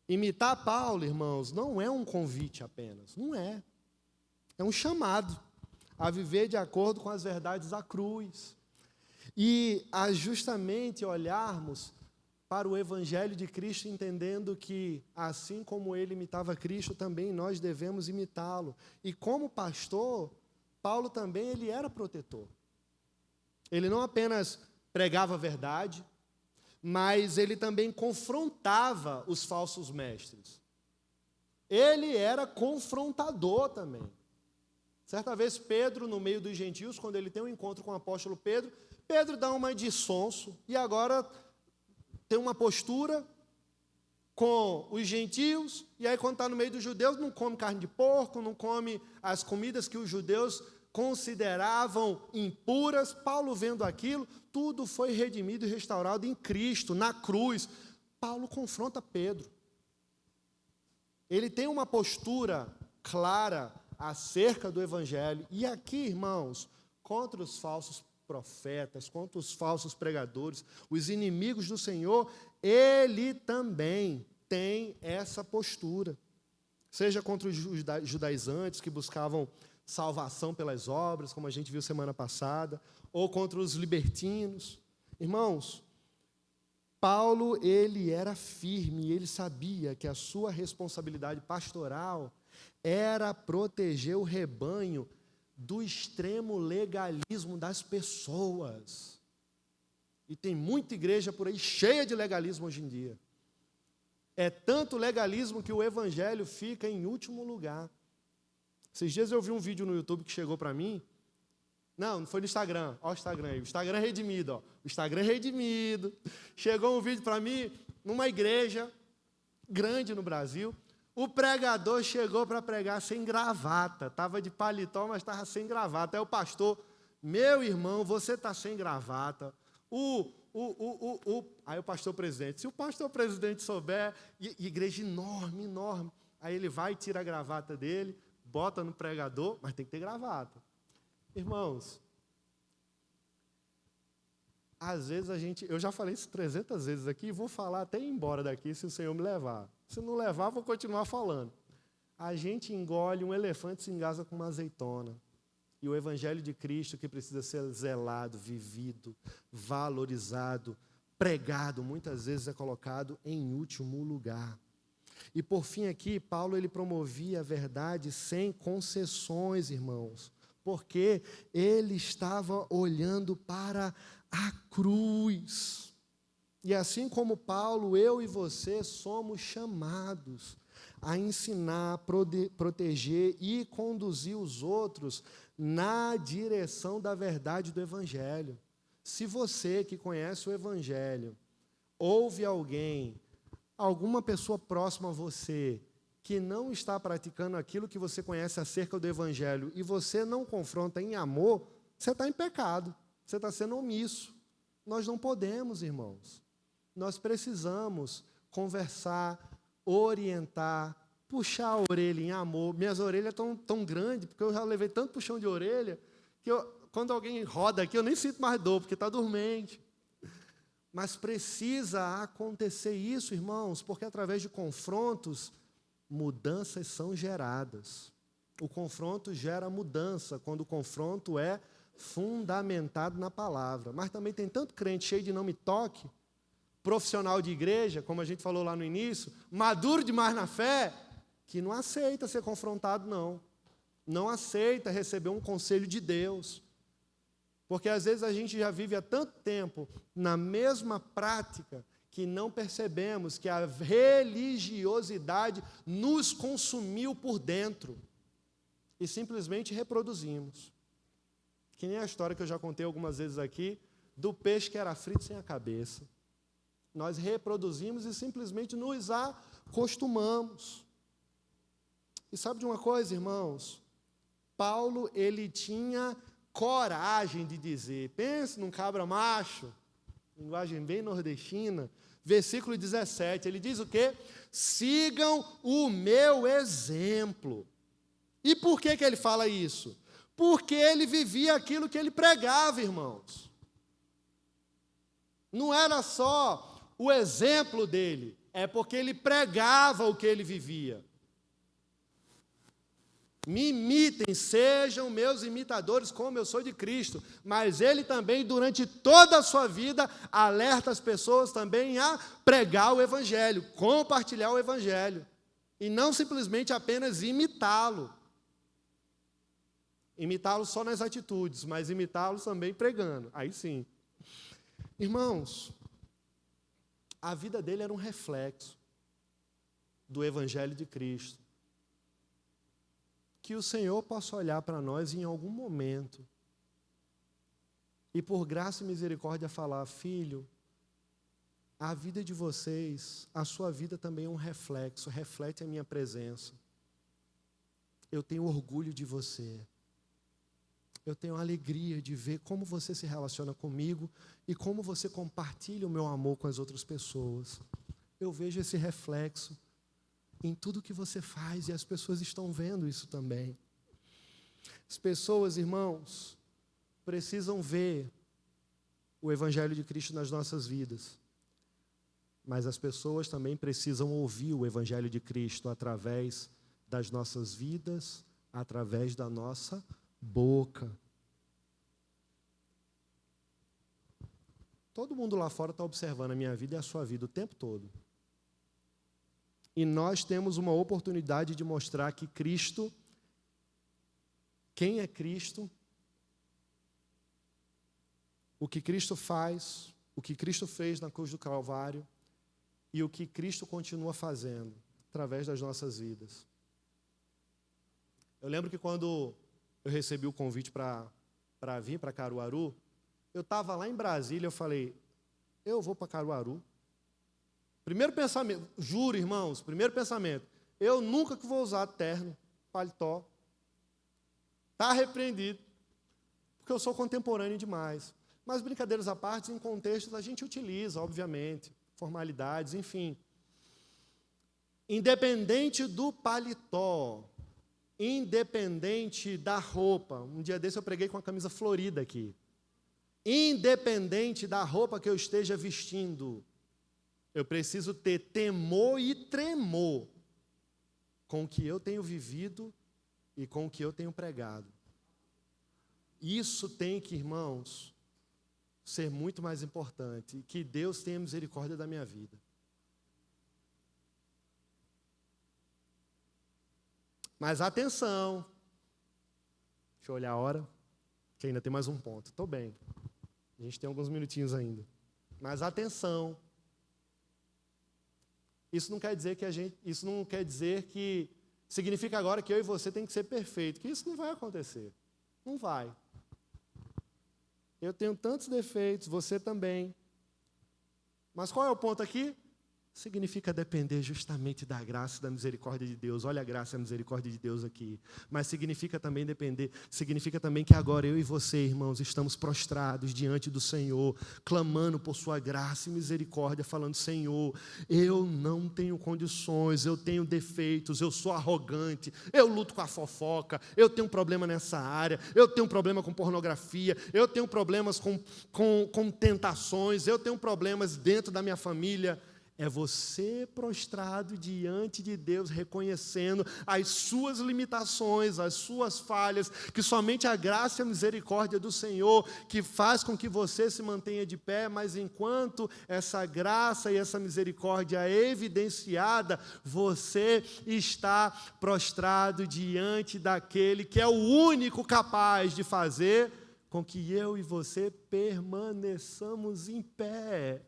Imitar Paulo, irmãos, não é um convite apenas, não é. É um chamado a viver de acordo com as verdades da cruz. E a justamente olharmos para o Evangelho de Cristo, entendendo que, assim como ele imitava Cristo, também nós devemos imitá-lo. E como pastor, Paulo também ele era protetor. Ele não apenas pregava a verdade, mas ele também confrontava os falsos mestres. Ele era confrontador também. Certa vez, Pedro, no meio dos gentios, quando ele tem um encontro com o apóstolo Pedro, Pedro dá uma de sonso, e agora tem uma postura com os gentios, e aí quando está no meio dos judeus, não come carne de porco, não come as comidas que os judeus consideravam impuras. Paulo, vendo aquilo, tudo foi redimido e restaurado em Cristo, na cruz. Paulo confronta Pedro. Ele tem uma postura clara acerca do Evangelho. E aqui, irmãos, contra os falsos profetas, contra os falsos pregadores, os inimigos do Senhor, ele também tem essa postura. Seja contra os judaizantes que buscavam salvação pelas obras, como a gente viu semana passada, ou contra os libertinos. Irmãos, Paulo, ele era firme, ele sabia que a sua responsabilidade pastoral era proteger o rebanho do extremo legalismo das pessoas. E tem muita igreja por aí cheia de legalismo hoje em dia. É tanto legalismo que o evangelho fica em último lugar. Esses dias eu vi um vídeo no YouTube que chegou para mim. Não foi no Instagram. Olha o Instagram aí. O Instagram é redimido. Ó. O Instagram é redimido. Chegou um vídeo para mim, numa igreja grande no Brasil. O pregador chegou para pregar sem gravata. Estava de paletó, mas estava sem gravata. Aí o pastor, meu irmão, você está sem gravata. Aí o pastor presidente, se o pastor presidente souber, igreja enorme, enorme. Aí ele vai e tira a gravata dele, bota no pregador, mas tem que ter gravata. Irmãos, às vezes eu já falei isso 300 vezes aqui, e vou falar até ir embora daqui, se o Senhor me levar. Se não levar, vou continuar falando. A gente engole um elefante e se engasa com uma azeitona. E o Evangelho de Cristo, que precisa ser zelado, vivido, valorizado, pregado, muitas vezes é colocado em último lugar. E por fim aqui, Paulo ele promovia a verdade sem concessões, irmãos, porque ele estava olhando para a cruz. E assim como Paulo, eu e você somos chamados a ensinar, proteger e conduzir os outros na direção da verdade do Evangelho. Se você que conhece o Evangelho, ouve alguém, alguma pessoa próxima a você, que não está praticando aquilo que você conhece acerca do Evangelho, e você não confronta em amor, você está em pecado, você está sendo omisso. Nós não podemos, irmãos. Nós precisamos conversar, orientar, puxar a orelha em amor. Minhas orelhas estão tão grandes, porque eu já levei tanto puxão de orelha, que quando alguém roda aqui, eu nem sinto mais dor, porque está dormente. Mas precisa acontecer isso, irmãos, porque através de confrontos, mudanças são geradas. O confronto gera mudança, quando o confronto é fundamentado na palavra. Mas também tem tanto crente cheio de não me toque, profissional de igreja, como a gente falou lá no início, maduro demais na fé, que não aceita ser confrontado, não. Não aceita receber um conselho de Deus. Porque às vezes a gente já vive há tanto tempo na mesma prática que não percebemos que a religiosidade nos consumiu por dentro e simplesmente reproduzimos. Que nem a história que eu já contei algumas vezes aqui, do peixe que era frito sem a cabeça. Nós reproduzimos e simplesmente nos acostumamos. E sabe de uma coisa, irmãos? Paulo, ele tinha coragem de dizer, pense num cabra macho, linguagem bem nordestina, versículo 17, ele diz o quê? Sigam o meu exemplo. E por que ele fala isso? Porque ele vivia aquilo que ele pregava, irmãos. Não era só o exemplo dele, é porque ele pregava o que ele vivia. Me imitem, sejam meus imitadores, como eu sou de Cristo. Mas ele também, durante toda a sua vida, alerta as pessoas também a pregar o Evangelho, compartilhar o Evangelho. E não simplesmente apenas imitá-lo. Imitá-lo só nas atitudes, mas imitá-lo também pregando. Aí sim. Irmãos, a vida dele era um reflexo do Evangelho de Cristo. Que o Senhor possa olhar para nós em algum momento e por graça e misericórdia falar, filho, a vida de vocês, a sua vida também é um reflexo, reflete a minha presença. Eu tenho orgulho de você. Eu tenho alegria de ver como você se relaciona comigo e como você compartilha o meu amor com as outras pessoas. Eu vejo esse reflexo em tudo que você faz e as pessoas estão vendo isso também. As pessoas, irmãos, precisam ver o Evangelho de Cristo nas nossas vidas. Mas as pessoas também precisam ouvir o Evangelho de Cristo através das nossas vidas, através da nossa boca. Todo mundo lá fora está observando a minha vida e a sua vida o tempo todo. E nós temos uma oportunidade de mostrar que Cristo, quem é Cristo, o que Cristo faz, o que Cristo fez na cruz do Calvário e o que Cristo continua fazendo através das nossas vidas. Eu lembro que quando eu recebi o convite para vir para Caruaru, eu estava lá em Brasília, eu falei, eu vou para Caruaru. Primeiro pensamento, juro, irmãos, primeiro pensamento, eu nunca que vou usar terno, paletó. Está repreendido, porque eu sou contemporâneo demais. Mas brincadeiras à parte, em contextos a gente utiliza, obviamente, formalidades, enfim. Independente do paletó, independente da roupa, um dia desse eu preguei com a camisa florida aqui. Independente da roupa que eu esteja vestindo, eu preciso ter temor e tremor com o que eu tenho vivido e com o que eu tenho pregado. Isso tem que, irmãos, ser muito mais importante. Que Deus tenha misericórdia da minha vida. Mas atenção. Deixa eu olhar a hora, que ainda tem mais um ponto. Estou bem. A gente tem alguns minutinhos ainda. Mas atenção. Isso não quer dizer que significa agora que eu e você tem que ser perfeito, que isso não vai acontecer. Não vai. Eu tenho tantos defeitos, você também. Mas qual é o ponto aqui? Significa depender justamente da graça e da misericórdia de Deus. Olha a graça e a misericórdia de Deus aqui. Mas significa também que agora eu e você, irmãos, estamos prostrados diante do Senhor, clamando por sua graça e misericórdia, falando, Senhor, eu não tenho condições, eu tenho defeitos, eu sou arrogante, eu luto com a fofoca, eu tenho problema nessa área, eu tenho problema com pornografia, eu tenho problemas com tentações, eu tenho problemas dentro da minha família. É você prostrado diante de Deus, reconhecendo as suas limitações, as suas falhas, que somente a graça e a misericórdia do Senhor que faz com que você se mantenha de pé, mas enquanto essa graça e essa misericórdia é evidenciada, você está prostrado diante daquele que é o único capaz de fazer com que eu e você permaneçamos em pé.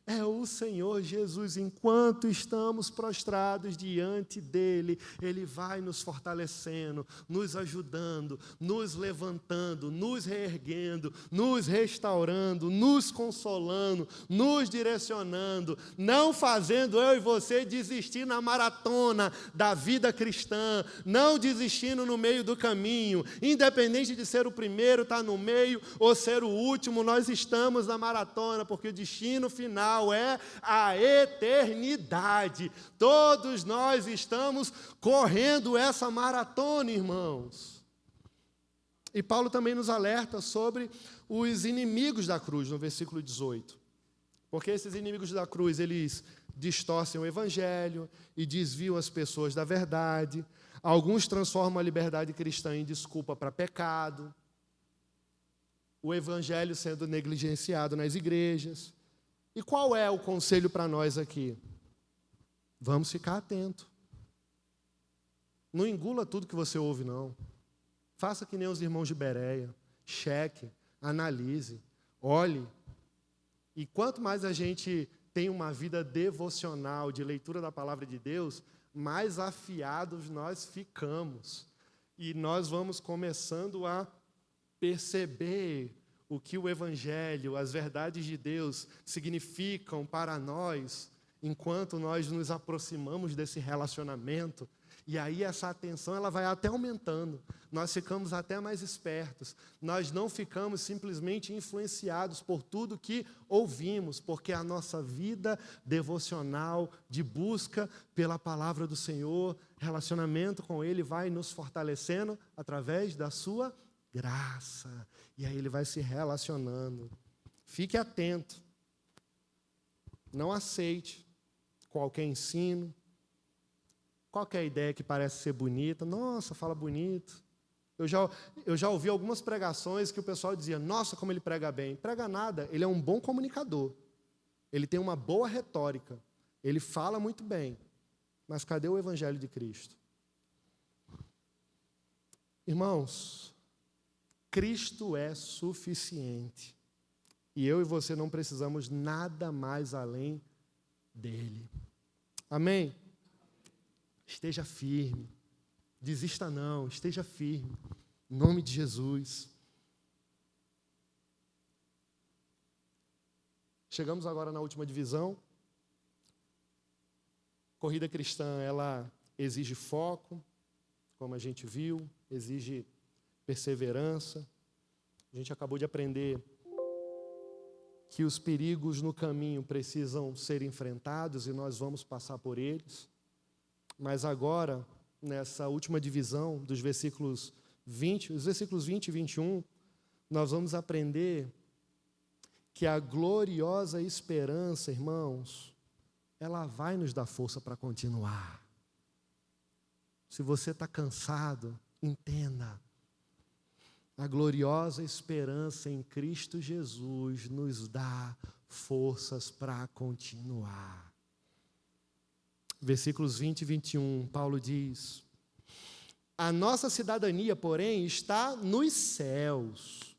É o Senhor Jesus, enquanto estamos prostrados diante dEle, Ele vai nos fortalecendo, nos ajudando, nos levantando, nos reerguendo, nos restaurando, nos consolando, nos direcionando, não fazendo eu e você desistir na maratona da vida cristã, não desistindo no meio do caminho, independente de ser o primeiro, estar no meio, ou ser o último, nós estamos na maratona, porque o destino final é a eternidade. Todos nós estamos correndo essa maratona, irmãos. E Paulo também nos alerta sobre os inimigos da cruz, no versículo 18. Porque esses inimigos da cruz, eles distorcem o evangelho e desviam as pessoas da verdade. Alguns transformam a liberdade cristã em desculpa para pecado. O evangelho sendo negligenciado nas igrejas. E qual é o conselho para nós aqui? Vamos ficar atentos. Não engula tudo que você ouve, não. Faça que nem os irmãos de Bereia. Cheque, analise, olhe. E quanto mais a gente tem uma vida devocional, de leitura da palavra de Deus, mais afiados nós ficamos. E nós vamos começando a perceber o que o Evangelho, as verdades de Deus significam para nós, enquanto nós nos aproximamos desse relacionamento. E aí essa atenção ela vai até aumentando, nós ficamos até mais espertos, nós não ficamos simplesmente influenciados por tudo que ouvimos, porque a nossa vida devocional, de busca pela palavra do Senhor, relacionamento com Ele vai nos fortalecendo através da sua graça, e aí Ele vai se relacionando. Fique atento, não aceite qualquer ensino, qualquer ideia que parece ser bonita. Nossa, fala bonito. Eu já ouvi algumas pregações que o pessoal dizia, nossa, como ele prega bem. Prega nada, ele é um bom comunicador. Ele tem uma boa retórica. Ele fala muito bem. Mas cadê o Evangelho de Cristo? Irmãos, Cristo é suficiente. E eu e você não precisamos nada mais além dele. Amém? Esteja firme, desista não, esteja firme, em nome de Jesus. Chegamos agora na última divisão. Corrida cristã, ela exige foco, como a gente viu, exige perseverança. A gente acabou de aprender que os perigos no caminho precisam ser enfrentados e nós vamos passar por eles. Mas agora, nessa última divisão dos versículos 20, os versículos 20 e 21, nós vamos aprender que a gloriosa esperança, irmãos, ela vai nos dar força para continuar. Se você está cansado, entenda. A gloriosa esperança em Cristo Jesus nos dá forças para continuar. Versículos 20 e 21, Paulo diz: a nossa cidadania, porém, está nos céus,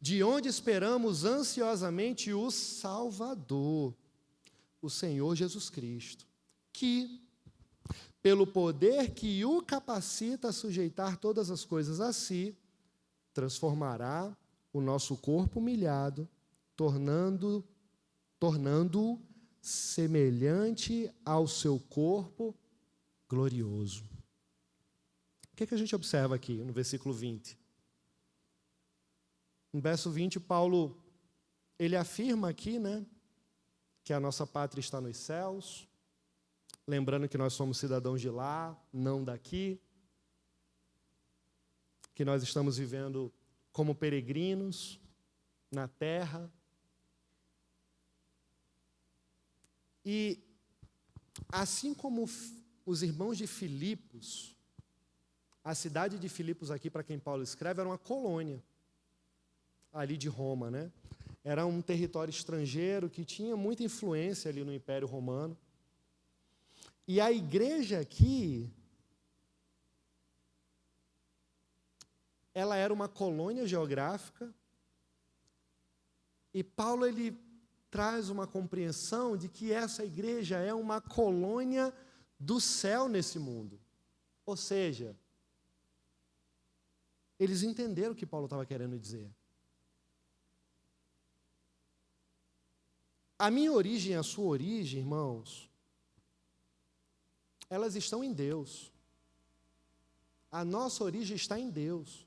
de onde esperamos ansiosamente o Salvador, o Senhor Jesus Cristo, que, pelo poder que o capacita a sujeitar todas as coisas a si, transformará o nosso corpo humilhado, tornando-o semelhante ao seu corpo glorioso. O que a gente observa aqui no versículo 20? No verso 20, Paulo, ele afirma aqui, que a nossa pátria está nos céus, lembrando que nós somos cidadãos de lá, não daqui, que nós estamos vivendo como peregrinos na terra. E, assim como os irmãos de Filipos, a cidade de Filipos aqui, para quem Paulo escreve, era uma colônia, ali de Roma, Era um território estrangeiro que tinha muita influência ali no Império Romano. E a igreja aqui, ela era uma colônia geográfica, e Paulo, ele traz uma compreensão de que essa igreja é uma colônia do céu nesse mundo. Ou seja, eles entenderam o que Paulo estava querendo dizer. A minha origem e a sua origem, irmãos, elas estão em Deus. A nossa origem está em Deus.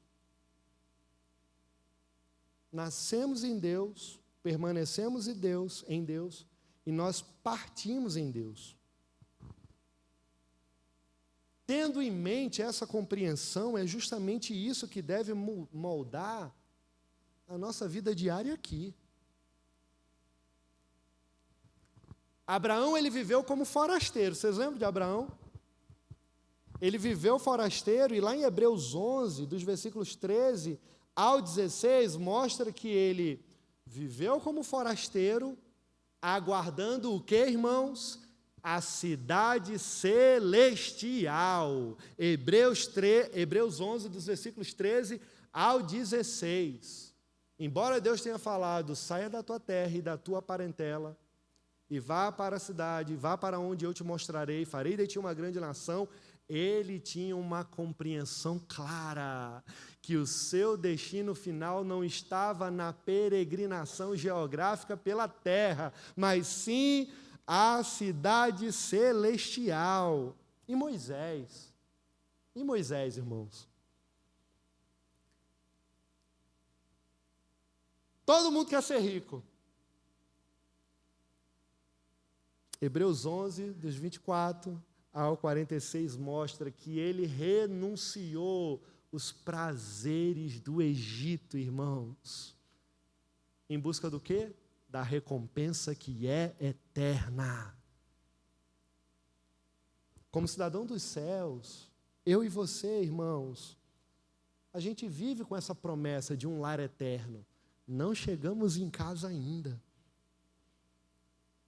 Nascemos em Deus, permanecemos em Deus, e nós partimos em Deus. Tendo em mente essa compreensão, é justamente isso que deve moldar a nossa vida diária aqui. Abraão, ele viveu como forasteiro. Vocês lembram de Abraão? Ele viveu forasteiro, e lá em Hebreus 11, dos versículos 13 ao 16, mostra que ele viveu como forasteiro, aguardando o que, irmãos? A cidade celestial. Hebreus 11, dos versículos 13 ao 16. Embora Deus tenha falado, saia da tua terra e da tua parentela, e vá para a cidade, vá para onde eu te mostrarei, farei de ti uma grande nação, ele tinha uma compreensão clara que o seu destino final não estava na peregrinação geográfica pela terra, mas sim a cidade celestial. E Moisés, irmãos? Todo mundo quer ser rico. Hebreus 11, dos 24 ao 46, mostra que ele renunciou os prazeres do Egito, irmãos. Em busca do quê? Da recompensa que é eterna. Como cidadão dos céus, eu e você, irmãos, a gente vive com essa promessa de um lar eterno. Não chegamos em casa ainda.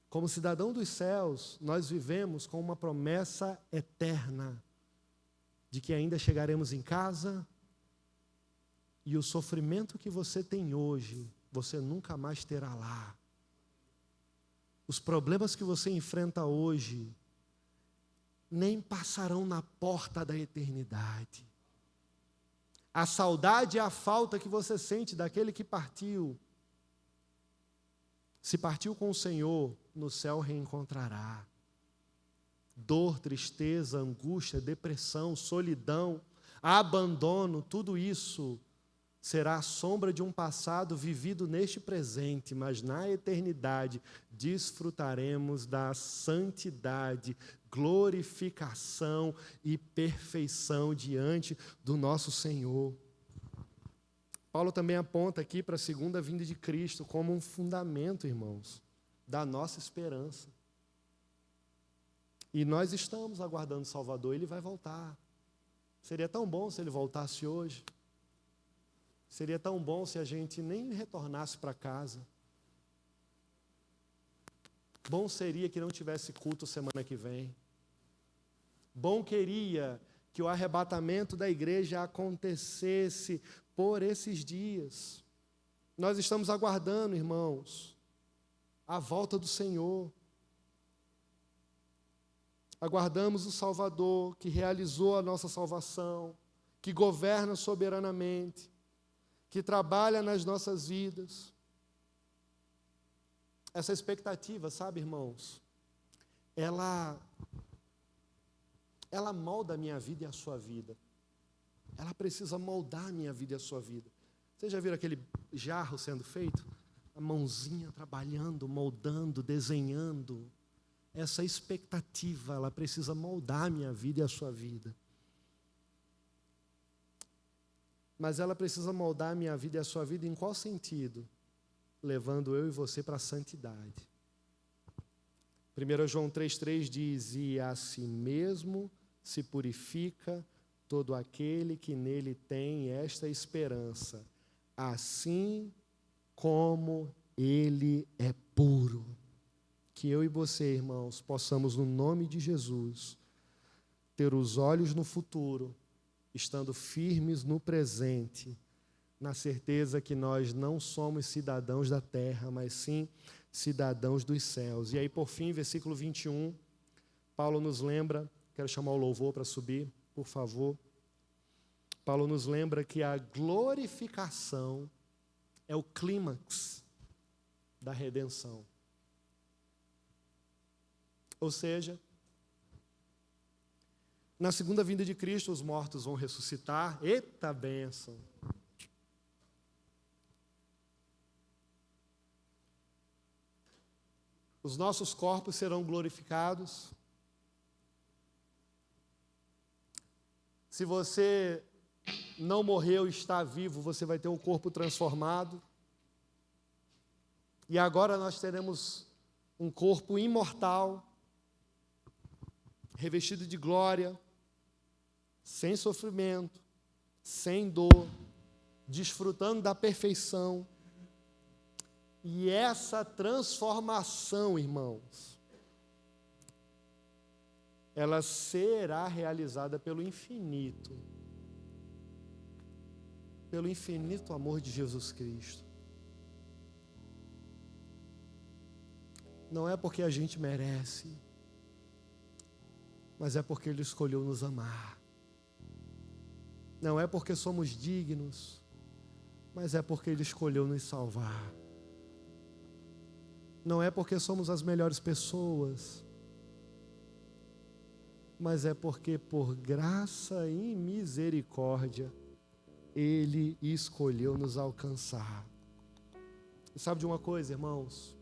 Como cidadão dos céus, nós vivemos com uma promessa eterna de que ainda chegaremos em casa e o sofrimento que você tem hoje, você nunca mais terá lá. Os problemas que você enfrenta hoje nem passarão na porta da eternidade. A saudade e a falta que você sente daquele que partiu, se partiu com o Senhor, no céu reencontrará. Dor, tristeza, angústia, depressão, solidão, abandono, tudo isso será a sombra de um passado vivido neste presente, mas na eternidade desfrutaremos da santidade, glorificação e perfeição diante do nosso Senhor. Paulo também aponta aqui para a segunda vinda de Cristo como um fundamento, irmãos, da nossa esperança. E nós estamos aguardando o Salvador, ele vai voltar. Seria tão bom se ele voltasse hoje. Seria tão bom se a gente nem retornasse para casa. Bom seria que não tivesse culto semana que vem. Bom queria que o arrebatamento da igreja acontecesse por esses dias. Nós estamos aguardando, irmãos, a volta do Senhor. Aguardamos o Salvador que realizou a nossa salvação, que governa soberanamente, que trabalha nas nossas vidas. Essa expectativa, sabe, irmãos, ela molda a minha vida e a sua vida. Ela precisa moldar a minha vida e a sua vida. Vocês já viram aquele jarro sendo feito? A mãozinha trabalhando, moldando, desenhando. Essa expectativa, ela precisa moldar a minha vida e a sua vida. Mas ela precisa moldar a minha vida e a sua vida em qual sentido? Levando eu e você para a santidade. 1 João 3,3 diz: e a si mesmo se purifica todo aquele que nele tem esta esperança, assim como ele é puro. Que eu e você, irmãos, possamos, no nome de Jesus, ter os olhos no futuro, estando firmes no presente, na certeza que nós não somos cidadãos da terra, mas sim cidadãos dos céus. E aí, por fim, versículo 21, Paulo nos lembra, quero chamar o louvor para subir, por favor. Paulo nos lembra que a glorificação é o clímax da redenção. Ou seja, na segunda vinda de Cristo, os mortos vão ressuscitar. Eita bênção! Os nossos corpos serão glorificados. Se você não morreu e está vivo, você vai ter um corpo transformado. E agora nós teremos um corpo imortal, revestido de glória, sem sofrimento, sem dor, desfrutando da perfeição. E essa transformação, irmãos, ela será realizada pelo infinito amor de Jesus Cristo. Não é porque a gente merece, mas é porque Ele escolheu nos amar. Não é porque somos dignos, mas é porque Ele escolheu nos salvar. Não é porque somos as melhores pessoas, mas é porque por graça e misericórdia Ele escolheu nos alcançar. E sabe de uma coisa, irmãos?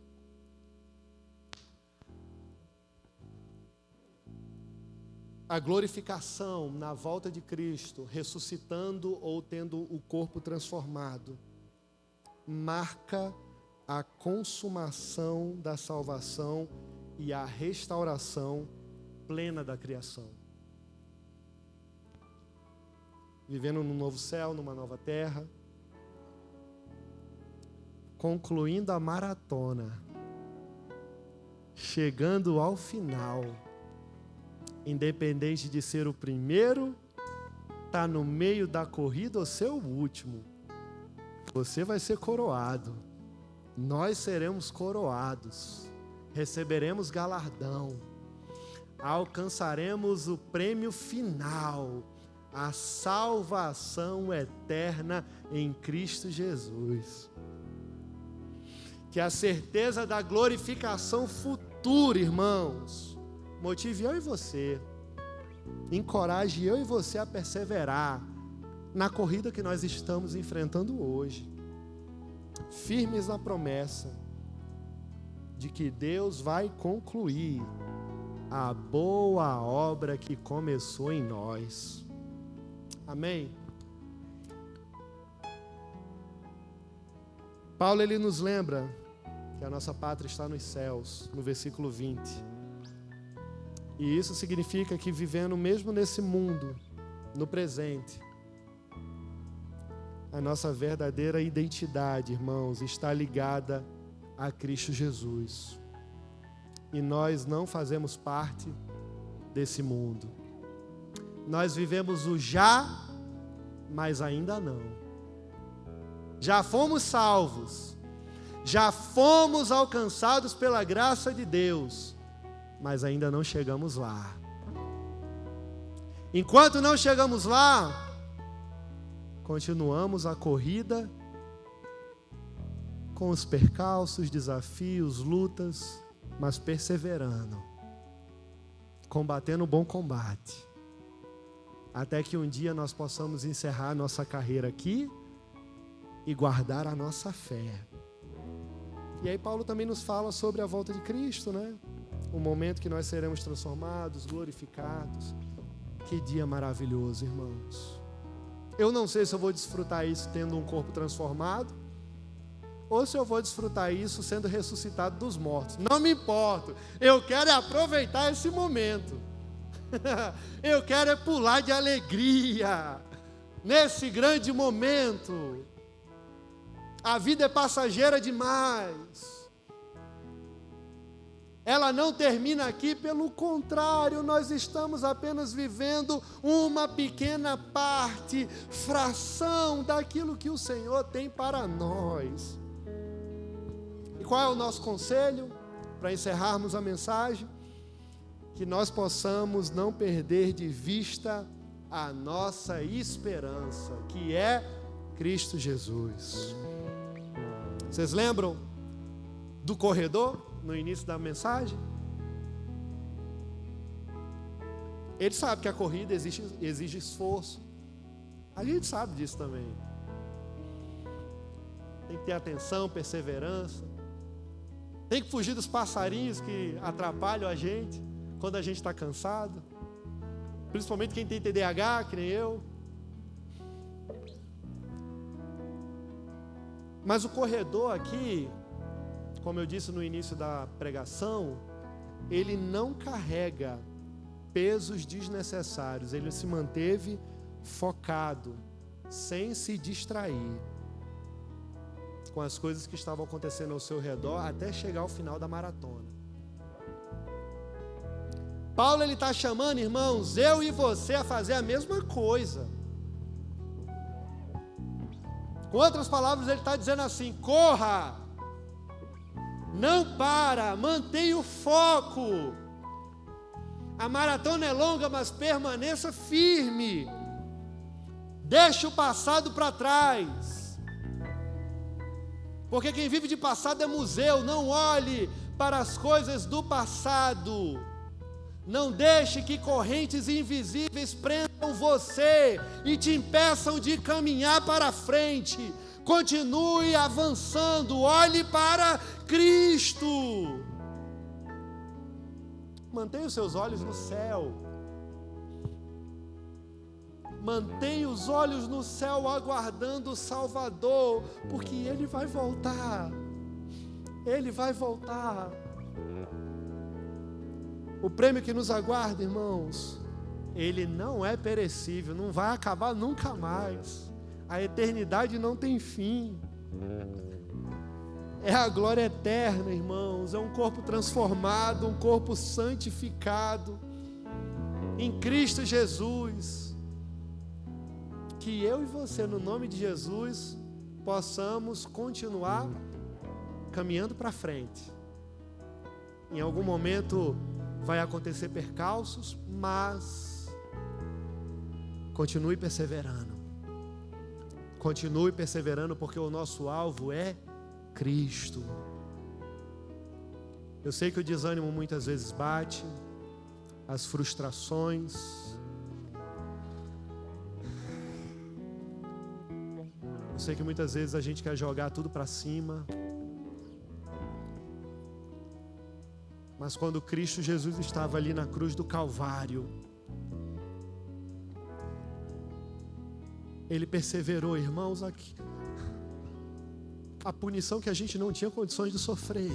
A glorificação na volta de Cristo, ressuscitando ou tendo o corpo transformado, marca a consumação da salvação e a restauração plena da criação. Vivendo num novo céu, numa nova terra, concluindo a maratona, chegando ao final, independente de ser o primeiro, tá no meio da corrida ou ser o último, você vai ser coroado. Nós seremos coroados, receberemos galardão, alcançaremos o prêmio final, a salvação eterna em Cristo Jesus. Que a certeza da glorificação futura, irmãos, motive eu e você, encoraje eu e você a perseverar na corrida que nós estamos enfrentando hoje, firmes na promessa de que Deus vai concluir a boa obra que começou em nós. Amém? Paulo, ele nos lembra que a nossa pátria está nos céus, no versículo 20. E isso significa que vivendo mesmo nesse mundo, no presente, a nossa verdadeira identidade, irmãos, está ligada a Cristo Jesus. E nós não fazemos parte desse mundo. Nós vivemos o já, mas ainda não. Já fomos salvos, já fomos alcançados pela graça de Deus, mas ainda não chegamos lá. Enquanto não chegamos lá, continuamos a corrida com os percalços, desafios, lutas, mas perseverando, combatendo o bom combate, até que um dia nós possamos encerrar a nossa carreira aqui e guardar a nossa fé. E aí Paulo também nos fala sobre a volta de Cristo, né? O momento que nós seremos transformados, glorificados. Que dia maravilhoso, irmãos. Eu não sei se eu vou desfrutar isso tendo um corpo transformado, ou se eu vou desfrutar isso sendo ressuscitado dos mortos. Não me importo. Eu quero aproveitar esse momento. Eu quero pular de alegria nesse grande momento. A vida é passageira demais. Ela não termina aqui, pelo contrário, nós estamos apenas vivendo uma pequena parte, fração daquilo que o Senhor tem para nós. E qual é o nosso conselho para encerrarmos a mensagem? Que nós possamos não perder de vista a nossa esperança, que é Cristo Jesus. Vocês lembram do corredor no início da mensagem? Ele sabe que a corrida exige esforço. A gente sabe disso também. Tem que ter atenção, perseverança. Tem que fugir dos passarinhos que atrapalham a gente quando a gente está cansado. Principalmente quem tem TDAH, que nem eu. Mas o corredor aqui, como eu disse no início da pregação, ele não carrega pesos desnecessários. Ele se manteve focado, sem se distrair com as coisas que estavam acontecendo ao seu redor, até chegar ao final da maratona. Paulo, ele está chamando, irmãos, eu e você a fazer a mesma coisa. Com outras palavras, ele está dizendo assim: corra, não para, mantenha o foco, A maratona é longa, mas permaneça firme. Deixe o passado para trás. Porque quem vive de passado é museu. Não olhe para as coisas do passado. Não deixe que correntes invisíveis prendam você e te impeçam de caminhar para frente. Continue avançando. Olhe para Cristo. Mantenha os seus olhos no céu. Mantenha os olhos no céu, aguardando o Salvador, porque Ele vai voltar. Ele vai voltar. O prêmio que nos aguarda, irmãos, ele não é perecível, não vai acabar nunca mais. A eternidade não tem fim. É a glória eterna, irmãos. É um corpo transformado, um corpo santificado em Cristo Jesus. Que eu e você, no nome de Jesus, possamos continuar caminhando para frente. Em algum momento vai acontecer percalços, mas continue perseverando. Continue perseverando, porque o nosso alvo é Cristo. Eu sei que o desânimo muitas vezes bate, as frustrações. Eu sei que muitas vezes a gente quer jogar tudo para cima. Mas quando Cristo Jesus estava ali na cruz do Calvário, Ele perseverou, irmãos, aqui. A punição que a gente não tinha condições de sofrer,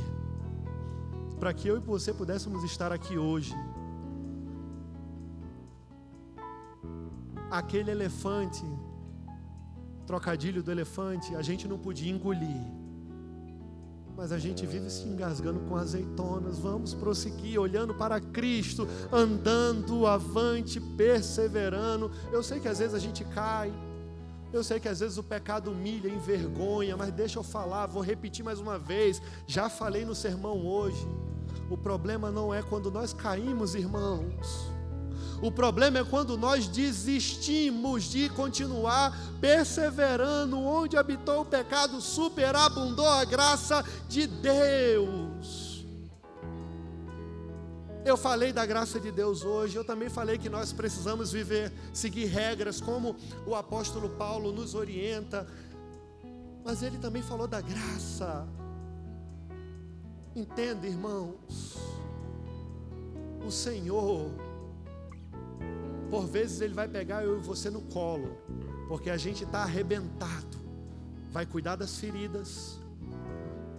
para que eu e você pudéssemos estar aqui hoje. Aquele elefante, trocadilho do elefante, a gente não podia engolir, mas a gente vive se engasgando com azeitonas. Vamos prosseguir olhando para Cristo, andando avante, perseverando. Eu sei que às vezes a gente cai, eu sei que às vezes o pecado humilha, envergonha, mas deixa eu falar, vou repetir mais uma vez, já falei no sermão hoje. O problema não é quando nós caímos, irmãos. O problema é quando nós desistimos de continuar perseverando. Onde habitou o pecado, superabundou a graça de Deus. Eu falei da graça de Deus hoje, eu também falei que nós precisamos seguir regras, como o apóstolo Paulo nos orienta, mas ele também falou da graça. Entenda, irmãos, o Senhor, por vezes Ele vai pegar eu e você no colo, porque a gente está arrebentado, vai cuidar das feridas,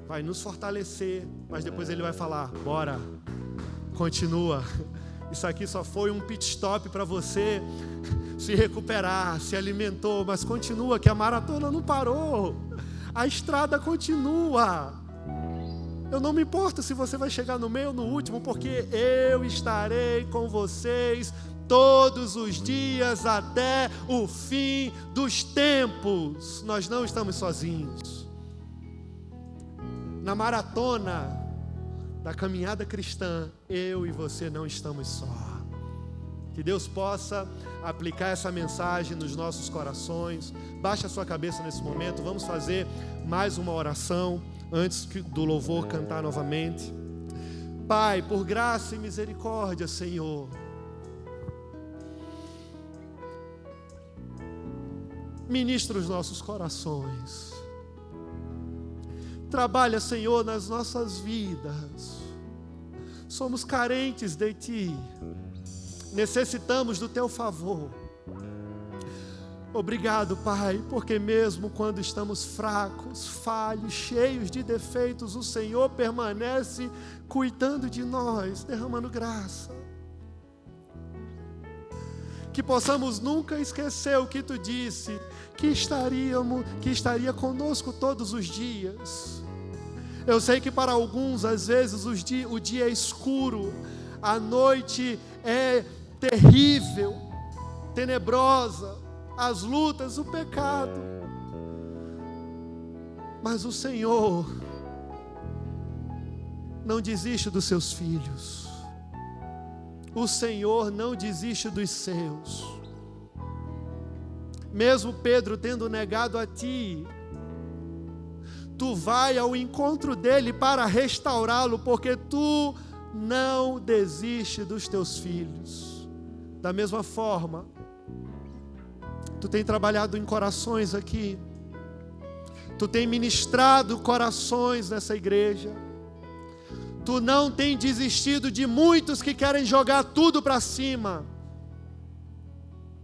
vai nos fortalecer, mas depois Ele vai falar: bora, continua, isso aqui só foi um pit stop para você se recuperar, se alimentou, mas continua, que a maratona não parou, a estrada continua. Eu não me importo se você vai chegar no meio ou no último, porque eu estarei com vocês todos os dias até o fim dos tempos. Nós não estamos sozinhos. Na maratona da caminhada cristã, eu e você não estamos só. Que Deus possa aplicar essa mensagem nos nossos corações. Baixe a sua cabeça nesse momento. Vamos fazer mais uma oração antes do louvor cantar novamente. Pai, por graça e misericórdia, Senhor, ministra os nossos corações. Trabalha, Senhor, nas nossas vidas. Somos carentes de Ti. Necessitamos do Teu favor. Obrigado, Pai, porque mesmo quando estamos fracos, falhos, cheios de defeitos, o Senhor permanece cuidando de nós, derramando graça. Que possamos nunca esquecer o que Tu disse, que estaria conosco todos os dias. Eu sei que para alguns, às vezes, o dia é escuro, a noite é terrível, tenebrosa, as lutas, o pecado. Mas o Senhor não desiste dos seus filhos. o Senhor não desiste dos seus. Mesmo Pedro tendo negado a ti, tu vai ao encontro dele para restaurá-lo, porque tu não desiste dos teus filhos. Da mesma forma, tu tem trabalhado em corações aqui, tu tem ministrado corações nessa igreja, tu não tem desistido de muitos que querem jogar tudo para cima,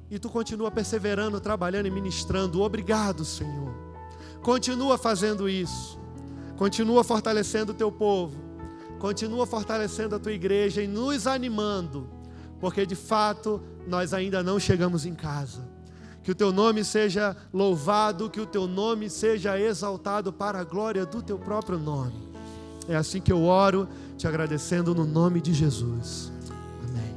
e tu continua perseverando, trabalhando e ministrando. Obrigado, Senhor. Continua fazendo isso, continua fortalecendo o teu povo, continua fortalecendo a tua igreja e nos animando, porque de fato nós ainda não chegamos em casa. Que o teu nome seja louvado, que o teu nome seja exaltado para a glória do teu próprio nome. É assim que eu oro, te agradecendo no nome de Jesus. Amém.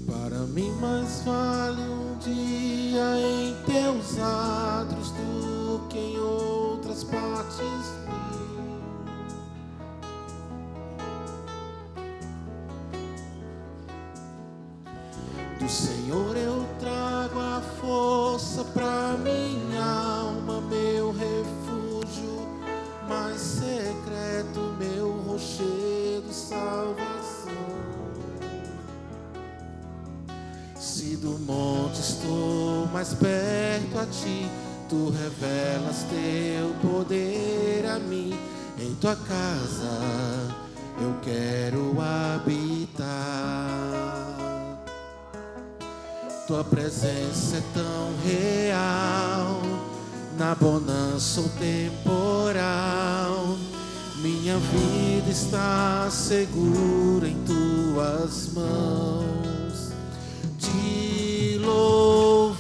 Para mim mais vale um dia em teus atos do que em outras partes. Do Senhor eu trago a força para minha alma, meu refúgio mais secreto, meu rochedo, salvação. Se do monte estou mais perto a ti, tu revelas teu poder a mim. Em tua casa eu quero habitar. Tua presença é tão real, na bonança ou temporal. Minha vida está segura em tuas mãos. Te louvamos,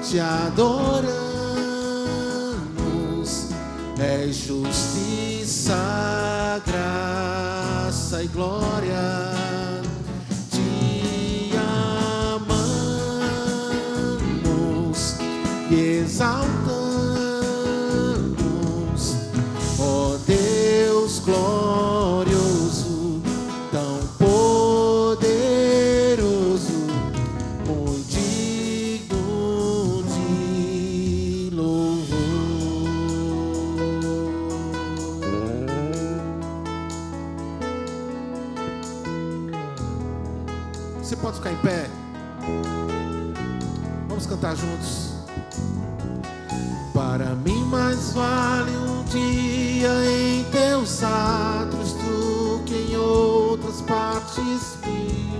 te adoramos. É justiça, graça e glória. Exaltamos, ó Deus glorioso, tão poderoso, muito digno de louvor. Você pode ficar em pé? Vamos cantar juntos. Para mim mais vale um dia em teus atos do que em outras partes vir.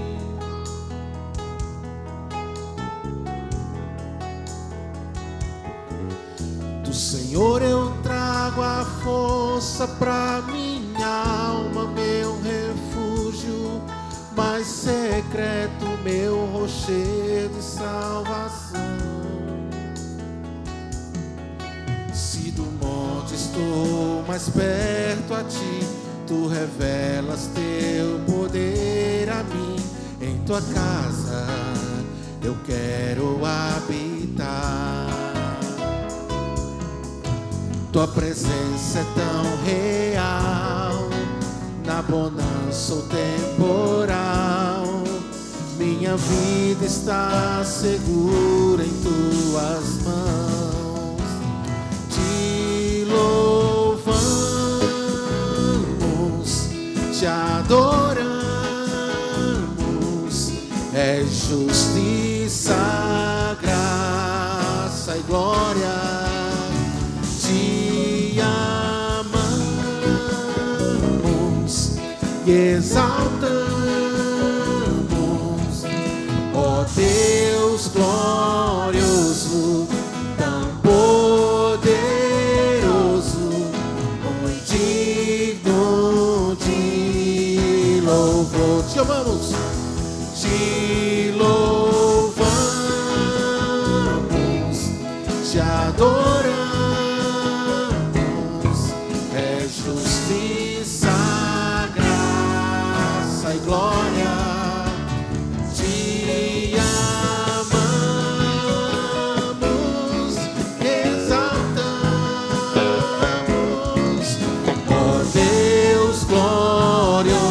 Do Senhor eu trago a força para minha alma, meu refúgio mais secreto, meu rochedo e salvação. Estou mais perto a ti, tu revelas teu poder a mim. Em tua casa eu quero habitar. Tua presença é tão real, na bonança ou temporal. Minha vida está segura em tuas mãos. Louvamos, te adoramos, é justiça, graça e glória. Te amamos e exaltamos, ó Deus glorioso, tão poderoso, muito digno de louvor. Te amamos, te louvamos, te adoramos, é justiça, graça e glória. Te amamos, exaltamos, ó Deus glorioso,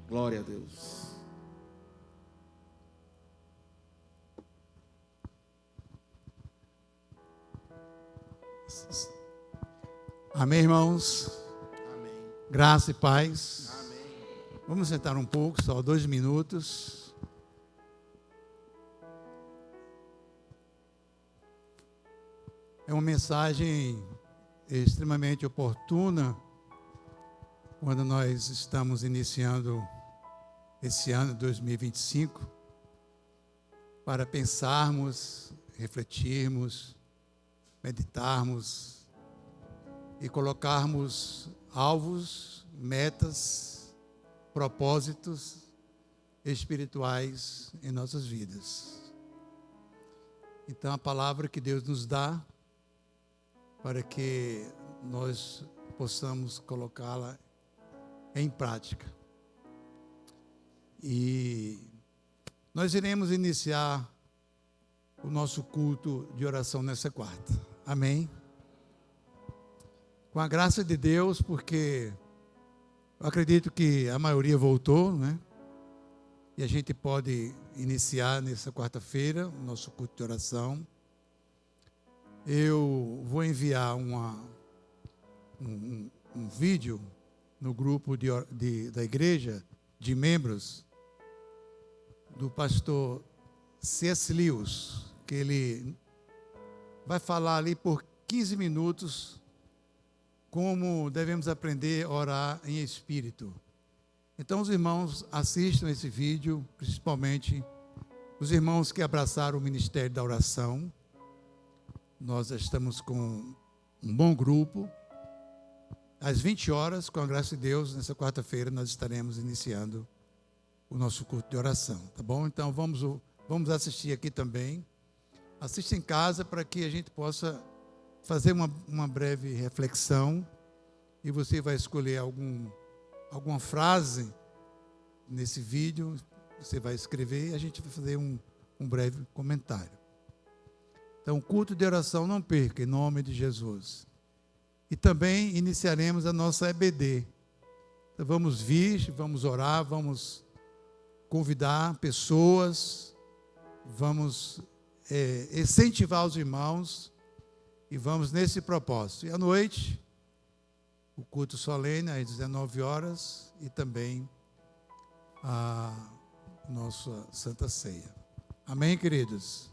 Glória a Deus. Amém, irmãos? Amém. Graça e paz. Amém. Vamos sentar um pouco, só 2 minutos. É uma mensagem extremamente oportuna quando nós estamos iniciando esse ano 2025 para pensarmos, refletirmos, meditarmos e colocarmos alvos, metas, propósitos espirituais em nossas vidas. Então, a palavra que Deus nos dá para que nós possamos colocá-la em prática. E nós iremos iniciar o nosso culto de oração nessa quarta. Amém? Com a graça de Deus, porque eu acredito que a maioria voltou, né? E a gente pode iniciar nessa quarta-feira o nosso culto de oração. Eu vou enviar um vídeo no grupo da igreja, de membros, do pastor C.S. Lewis, que ele vai falar ali por 15 minutos como devemos aprender a orar em espírito. Então, os irmãos assistam esse vídeo, principalmente os irmãos que abraçaram o ministério da oração. Nós estamos com um bom grupo. Às 20 horas, com a graça de Deus, nessa quarta-feira, nós estaremos iniciando o nosso culto de oração, tá bom? Então, vamos assistir aqui também. Assista em casa para que a gente possa fazer uma breve reflexão e você vai escolher alguma frase nesse vídeo, você vai escrever e a gente vai fazer um breve comentário. Então, culto de oração não perca, em nome de Jesus. E também iniciaremos a nossa EBD. Então, vamos vir, vamos orar, vamos convidar pessoas, vamos incentivar os irmãos e vamos nesse propósito. E à noite, o culto solene às 19 horas e também a nossa Santa Ceia. Amém, queridos?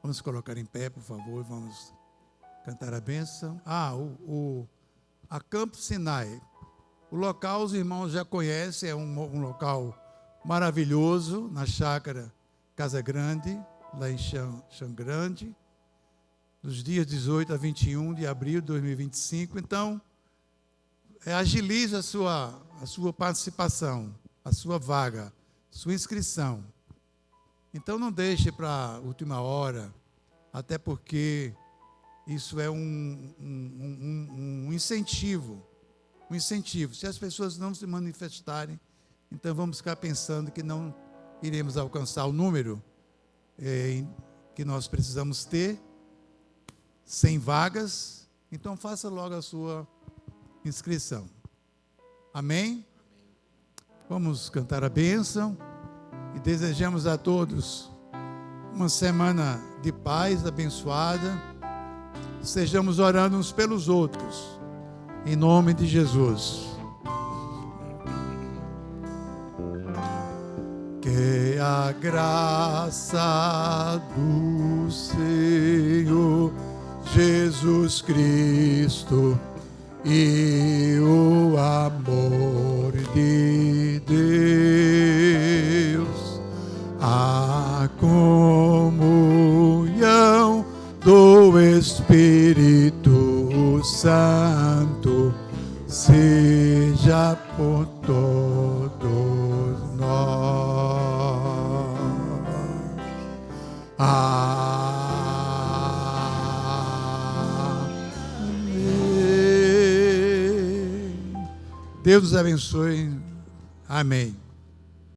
Vamos colocar em pé, por favor, e vamos cantar a bênção. A Campo Sinai. O local os irmãos já conhecem, é um local maravilhoso, na chácara Casa Grande, lá em Chão Grande, nos dias 18 a 21 de abril de 2025. Então, agilize a sua participação, a sua vaga, sua inscrição. Então, não deixe para a última hora, até porque isso é um incentivo. Um incentivo. Se as pessoas não se manifestarem, então vamos ficar pensando que não iremos alcançar o número que nós precisamos ter, 100 vagas. Então faça logo a sua inscrição. Amém? Vamos cantar a bênção e desejamos a todos uma semana de paz abençoada. Estejamos orando uns pelos outros, em nome de Jesus. Que a graça do Senhor Jesus Cristo e o amor de Deus, a comunhão do Espírito Santo seja por todos nós. Amém. Deus nos abençoe. Amém.